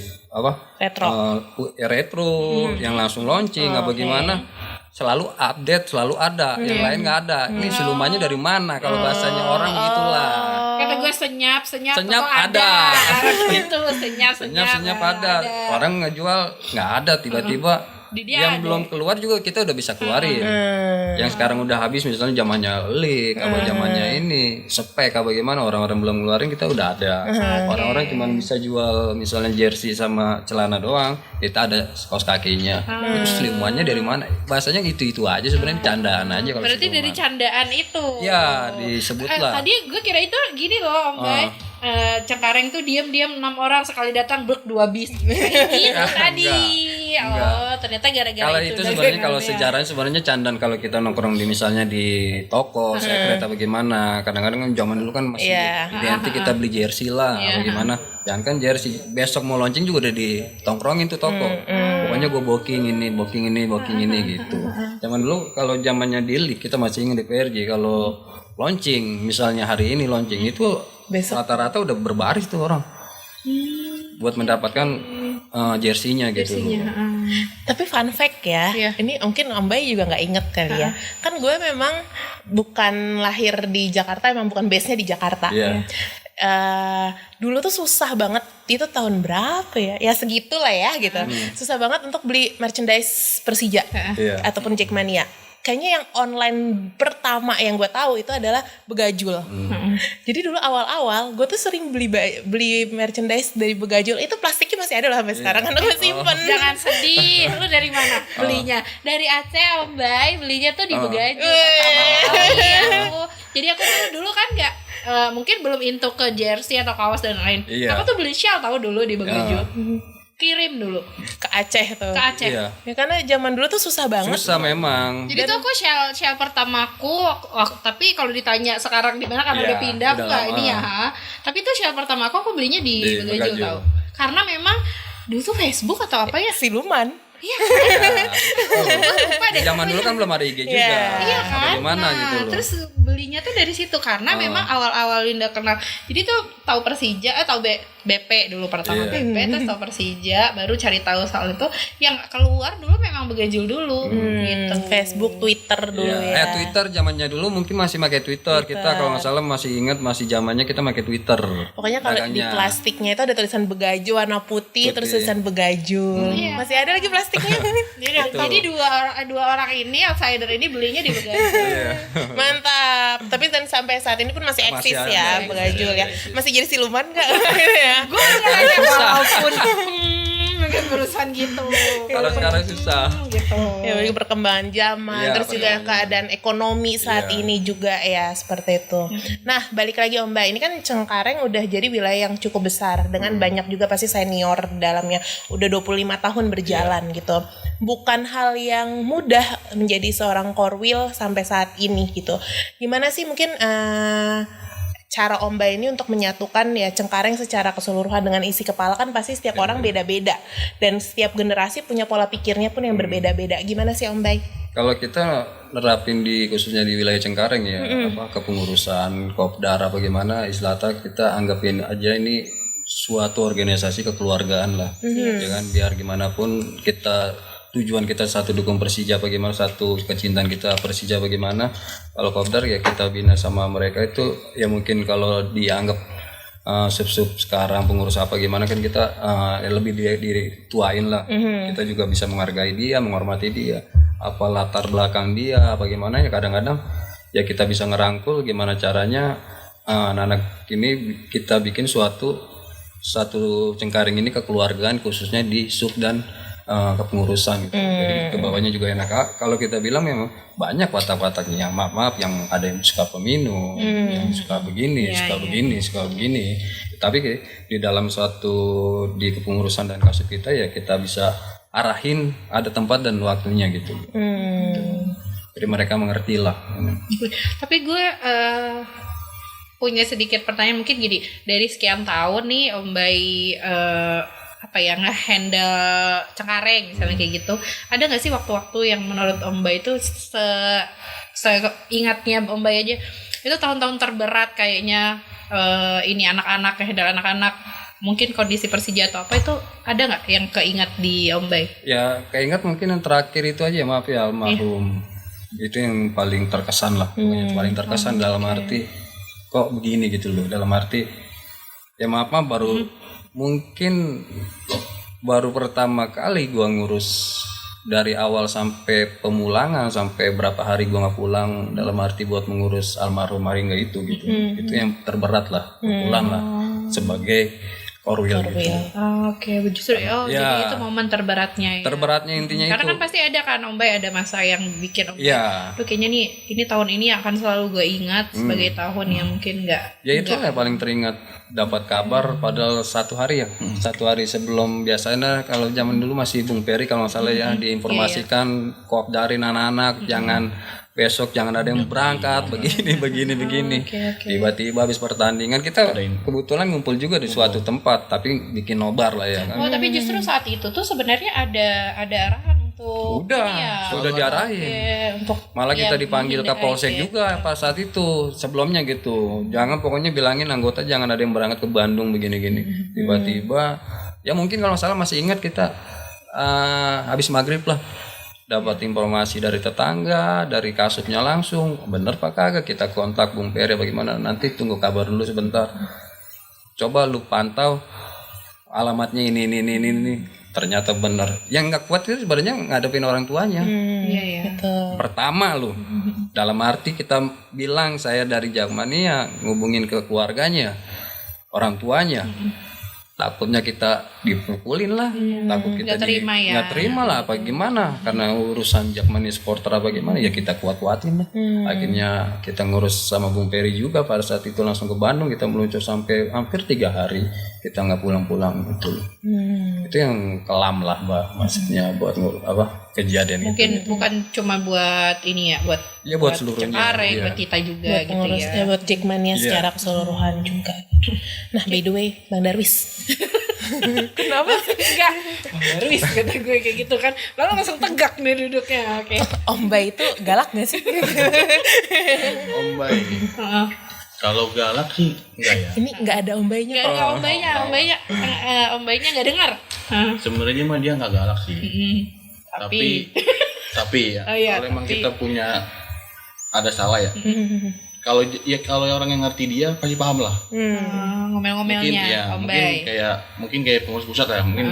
retro yang langsung launching apa gimana selalu update, selalu ada, yang lain nggak ada. Ini silumannya dari mana kalau bahasanya orang gitulah.
Kata gue senyap
ada.
Gitu, senyap
ada. Orang ngejual nggak ada, tiba-tiba yang belum keluar juga kita udah bisa keluarin. Yang sekarang udah habis misalnya zamannya leak apa zamannya ini spek apa gimana, orang-orang belum ngeluarin kita udah ada. Orang-orang cuma bisa jual misalnya jersey sama celana doang, kita ada kaos kakinya. Itu silumannya dari mana? Bahasanya itu aja sebenarnya, candaan aja kalau
berarti siluman. Dari candaan itu.
Ya, disebutlah.
Tadi gue kira itu gini loh, Om Bay. Cengkareng tuh diam-diam 6 orang sekali datang 2 bis. Gitu tadi.
Enggak.
Ternyata gara-gara
kalau itu sebenarnya kalau sejarahnya sebenarnya candaan kalau kita nongkrong di misalnya di toko secret apa gimana, kadang-kadang kan zaman dulu kan masih identik kita beli jersey lah apa gimana, jangan kan jersey besok mau launching juga udah ditongkrongin tuh toko, pokoknya gue booking ini gitu. Zaman dulu kalau zamannya Dilik kita masih ingat di PRJ kalau launching misalnya hari ini launching itu besok rata-rata udah berbaris tuh orang buat mendapatkan jersey-nya gitu.
Tapi fun fact ya, ini mungkin Om Bay juga nggak inget kali ya. Kan gue memang bukan lahir di Jakarta, emang bukan base-nya di Jakarta. Dulu tuh susah banget, itu tahun berapa ya? Ya segitulah ya gitu. Susah banget untuk beli merchandise Persija ataupun Jackmania. Kayaknya yang online pertama yang gue tahu itu adalah Begajul. Jadi dulu awal-awal gue tuh sering beli merchandise dari Begajul. Itu plastiknya masih ada loh sampai sekarang, kan gue simpen.
Jangan sedih. Lu dari mana belinya? Dari Aceh, Om Bay. Belinya tuh di Begajul. Jadi aku dulu kan nggak mungkin belum into ke jersey atau kaos dan lain. Aku tuh beli shawl tahu dulu di Begajul. Kirim dulu
ke Aceh tuh.
Ke Aceh.
Iya.
Ya karena zaman dulu tuh susah banget.
Susah memang.
Jadi tuh aku shell pertamaku, tapi kalau ditanya sekarang di mana karena udah pindah aku nggak ini ya. Tapi tuh shell pertamaku aku belinya di Begajul tahu. Karena memang dulu tuh Facebook atau apa ya?
Siluman.
Iya.
Lupa deh. Zaman dulu kan belum ada IG juga.
Iya kan.
Bagaimana gitu loh.
Terus belinya tuh dari situ karena memang awal-awal Linda kenal. Jadi tuh tahu Persija, tahu BP dulu pertama BP, terus tahu Persija, baru cari tahu soal itu. Yang keluar dulu memang Begajul dulu gitu.
Facebook, Twitter dulu ya.
Twitter zamannya dulu mungkin masih pakai Twitter. Kita kalau nggak salah masih ingat masih zamannya kita pakai Twitter.
Pokoknya kalau di plastiknya itu ada tulisan Begajul warna putih, terus tulisan Begajul. Masih ada lagi plastiknya.
Jadi dua orang ini outsider ini belinya di Begajul.
Mantap. Tapi dan sampai saat ini pun masih eksis ya Begajul ya. Masih jadi siluman nggak?
Gue ngerasa walaupun mungkin berusaha gitu.
Kalau sekarang susah.
Gitu.
Ya perkembangan zaman, terus juga keadaan ekonomi saat ini juga ya seperti itu. Nah balik lagi Om Bay, ini kan Cengkareng udah jadi wilayah yang cukup besar dengan banyak juga pasti senior dalamnya, udah 25 tahun berjalan gitu. Bukan hal yang mudah menjadi seorang korwil sampai saat ini gitu. Gimana sih mungkin cara Om Bay ini untuk menyatukan ya Cengkareng secara keseluruhan dengan isi kepala, kan pasti setiap orang beda-beda dan setiap generasi punya pola pikirnya pun yang berbeda-beda. Gimana sih Om Bay?
Kalau kita nerapin khususnya di wilayah Cengkareng ya, kepengurusan Kopdar apa gimana istilahnya, kita anggapin aja ini suatu organisasi kekeluargaan lah. Ya kan, biar gimana pun tujuan kita satu dukung Persija bagaimana, satu kecintaan kita Persija bagaimana. Kalau Kopdar ya kita bina sama mereka itu ya mungkin kalau dianggap sub sekarang pengurus apa gimana kan kita lebih dituain lah. Kita juga bisa menghargai dia, menghormati dia, apa latar belakang dia apa gimana ya, kadang-kadang ya kita bisa ngerangkul gimana caranya anak-anak ini kita bikin suatu satu Cengkareng ini kekeluargaan khususnya di sub dan kepengurusan gitu. Jadi ke bawahnya juga enak. Kalau kita bilang memang banyak watak-wataknya, maaf yang ada yang suka peminum, yang suka begini, suka begini. Tapi di dalam di kepengurusan dan kasub kita ya kita bisa arahin ada tempat dan waktunya gitu. Jadi mereka mengerti lah.
Tapi gue punya sedikit pertanyaan mungkin gini, dari sekian tahun nih Om Bay nge-handle Cengkareng misalnya kayak gitu, ada nggak sih waktu-waktu yang menurut Om Bay itu seingatnya Om Bay aja itu tahun-tahun terberat kayaknya ini anak-anak handle anak-anak mungkin kondisi Persija atau apa itu ada nggak yang keingat di Om Bay?
Ya keingat mungkin yang terakhir itu aja maaf ya almarhum itu yang paling terkesan lah, paling terkesan dalam arti kok begini gitu loh, dalam arti ya maaf mungkin baru pertama kali gua ngurus dari awal sampai pemulangan sampai berapa hari gua nggak pulang dalam arti buat mengurus almarhum Maringga itu gitu. Itu yang terberat lah, pulang lah sebagai Korwil gitu.
Oke, justru jadi itu momen terberatnya ya.
Terberatnya intinya
karena
itu.
Kan pasti ada kan Om Bay, ada masa yang bikin Om Bay.
Iya.
Tuh kayaknya ini tahun ini akan selalu gue ingat sebagai tahun yang mungkin enggak.
Ya itu yang paling teringat, dapat kabar padahal 1 hari ya. 1 hari sebelum, biasanya kalau zaman dulu masih Bung Peri kalau nggak salah ya diinformasikan kopdarin anak-anak besok jangan ada yang berangkat begini. Tiba-tiba habis pertandingan kita kebetulan ngumpul juga di suatu tempat tapi bikin nobar lah ya kan.
Tapi justru saat itu tuh sebenarnya ada arahan untuk
sudah diarahin. Malah kita dipanggil ke Polsek juga pas saat itu sebelumnya gitu. Jangan pokoknya bilangin anggota jangan ada yang berangkat ke Bandung begini-gini. Tiba-tiba ya mungkin kalau salah masih ingat kita habis maghrib lah dapat informasi dari tetangga, dari kasubnya langsung, bener Pak kagak, kita kontak Bung Peri bagaimana, nanti tunggu kabar dulu sebentar, coba lu pantau alamatnya ini, ternyata bener. Yang nggak kuat itu sebenarnya ngadepin orang tuanya. Pertama lu, dalam arti kita bilang saya dari Jakmania ngubungin ke keluarganya, orang tuanya. Takutnya kita dipukulin lah, takut kita nggak terima lah apa gimana, karena urusan Jakmania supporter apa gimana ya kita kuat-kuatin lah. Akhirnya kita ngurus sama Bung Peri juga pada saat itu langsung ke Bandung, kita meluncur sampai hampir 3 hari kita nggak pulang-pulang gitu. Itu yang kelam lah Mbak, maksudnya buat kejadian
mungkin
itu.
Bukan cuma buat ini ya,
buat seluruhnya,
Cengkareng, buat kita juga
buat pengurus,
gitu ya.
Buat Jakmania secara keseluruhan juga. Nah, by the way, Bang Darwis.
Kenapa sih? Enggak. Bang Darwis kata gue kayak gitu kan. Lalu langsung tegak nih duduknya. Oke.
Om Bay itu galak gak sih?
Om Bay. Kalau galak sih enggak ya.
Ini enggak ada Om Baynya.
Enggak ada Om Baynya enggak dengar.
Sebenarnya mah dia enggak galak sih. Tapi ya, kalau emang kita punya ada salah ya. Kalau orang yang ngerti dia pasti paham lah.
Ngomel-ngomelnya Om Bay.
Mungkin kayak pengurus pusat ya, mungkin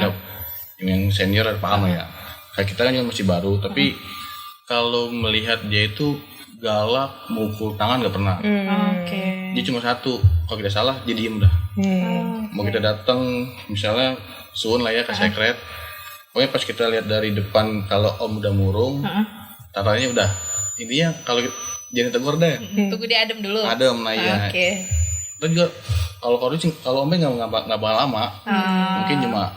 yang senior paham ya. Kayak kita kan masih baru, tapi kalau melihat dia itu galak, mukul tangan nggak pernah. Dia cuma satu, kalau kita salah dia diem dah. Mau kita datang misalnya suun lah ya ke sekret, pokoknya pas kita lihat dari depan kalau om udah murung, tatanya udah. Intinya kalau jangan tegur deh.
Tunggu dia adem dulu.
Adem lah ya. Terus juga kalau om nggak bakal lama, mungkin cuma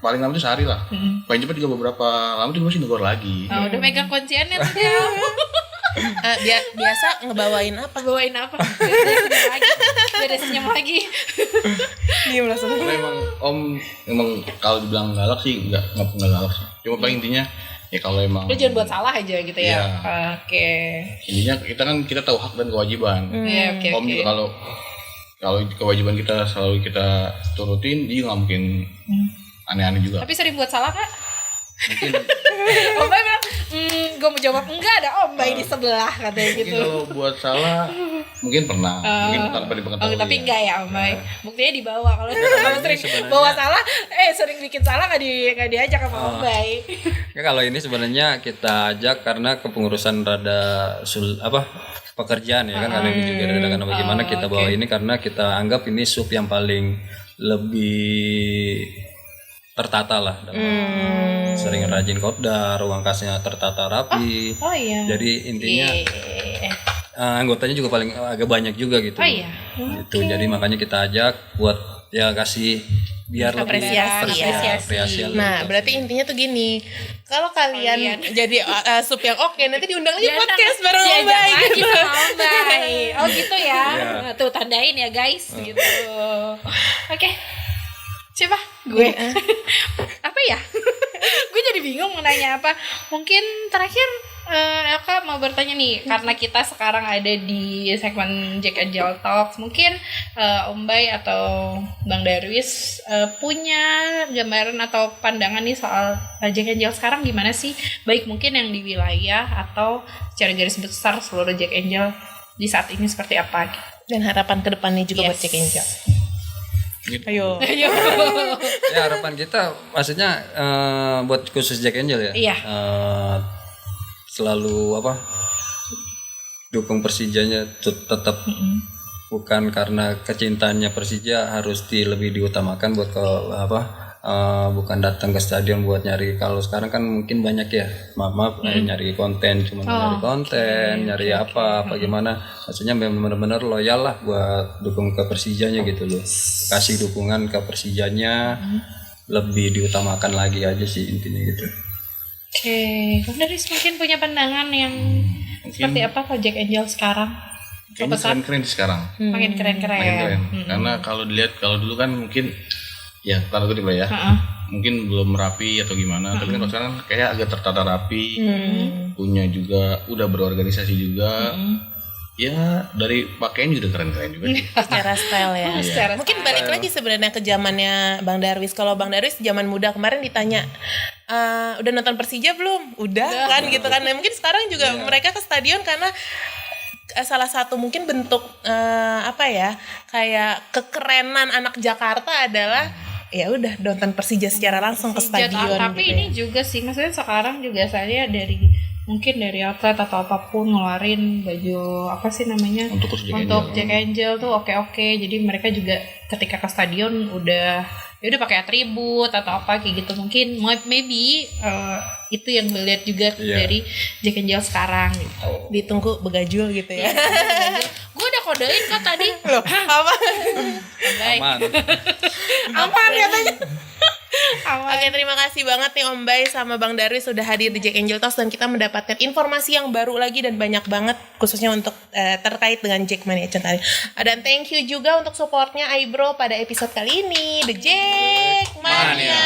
paling lama itu sehari lah. Paling cepat juga beberapa lama itu masih tegur lagi.
Udah megang kunciannya tuh dia.
Biasa ngebawain apa?
Biar senyum lagi.
Dia langsung.
Emang kalau dibilang galak sih nggak galak sih. Cuma paling intinya ya kalau emang
lu jangan buat salah aja gitu ya.
Intinya kita tahu hak dan kewajiban. Om juga kalau kewajiban kita selalu kita turutin, dia nggak mungkin aneh-aneh juga.
Tapi sering buat salah Kak?
Mungkin
Om Bay bilang gue mau jawab enggak, ada Om Bay di sebelah katanya gitu.
Mungkin kalau buat salah mungkin pernah, mungkin tanpa dipengetahui.
Tapi enggak ya Om Bay. Buktinya dibawa kalau sering bawa salah, sering bikin salah nggak diajak sama Om Bay.
Ya kalau ini sebenarnya kita ajak karena kepengurusan rada pekerjaan ya kan, karena ini juga ada bagaimana kita bawa ini karena kita anggap ini sub yang paling lebih tertata lah, sering rajin kopdar, ruang kasnya tertata rapi.
Iya.
Jadi intinya anggotanya juga paling agak banyak juga gitu. Gitu. Jadi makanya kita ajak buat ya kasih biar
apresiasi. Nah, berarti intinya tuh gini, kalau kalian jadi sup yang oke, nanti diundang lagi podcast bareng Ombay gitu.
Oh gitu ya. Tuh tandain ya guys gitu. Oke. Siapa? Gue. Apa ya? Gue jadi bingung mau nanya apa. Mungkin terakhir Elka mau bertanya nih, karena kita sekarang ada di segmen Jack Angel Talks, mungkin Ombay atau Bang Darwis punya gambaran atau pandangan nih soal Jack Angel sekarang gimana sih? Baik mungkin yang di wilayah atau secara garis besar seluruh Jack Angel di saat ini seperti apa?
Dan harapan ke depannya juga buat Jack Angel.
Gitu.
Ayo.
Ya harapan kita maksudnya buat khusus Jack Angel ya.
Iya.
Selalu dukung Persijanya tetap, bukan karena kecintaannya Persija harus lebih diutamakan buat bukan datang ke stadion buat nyari. Kalau sekarang kan mungkin banyak ya nyari konten, nyari apa gimana, maksudnya benar-benar loyal lah buat dukung ke Persijanya gitu loh, kasih dukungan ke Persijanya, lebih diutamakan lagi aja sih intinya gitu.
Oke, Bang Darwis mungkin punya pandangan yang seperti apa kalau Jack Angel sekarang?
Kayaknya keren-keren sekarang.
Makin keren.
Karena kalau dulu kan mungkin ya tanda kutip lah ya, mungkin belum rapi atau gimana, tapi kan sekarang kayak agak tertata rapi, punya juga udah berorganisasi juga. Ya dari pakaian juga keren-keren juga sih.
Secara style ya. Mungkin balik lagi sebenarnya ke zamannya Bang Darwis. Kalau Bang Darwis zaman muda kemarin ditanya, udah nonton Persija belum? Udah kan gitu kan. Nah, mungkin sekarang juga mereka ke stadion karena salah satu mungkin bentuk kayak kekerenan anak Jakarta adalah ya udah nonton Persija secara langsung ke stadion.
Tapi
gitu
ini juga sih, maksudnya sekarang juga saya dari outlet atau apapun ngeluarin baju untuk Jack Angel tuh oke. Jadi mereka juga ketika ke stadion udah pakai atribut atau apa kayak gitu. Mungkin maybe itu yang gue lihat juga dari Jack Angel sekarang gitu.
Ditunggu begajul gitu ya.
Gue udah kodein kan tadi.
Loh, apa? Aman katanya. Oke, terima kasih banget nih Om Bay sama Bang Darwis sudah hadir di Jack Angel Talks dan kita mendapatkan informasi yang baru lagi dan banyak banget khususnya untuk terkait dengan Jackmania Centari. Dan thank you juga untuk supportnya Aibro pada episode kali ini, The Jackmania.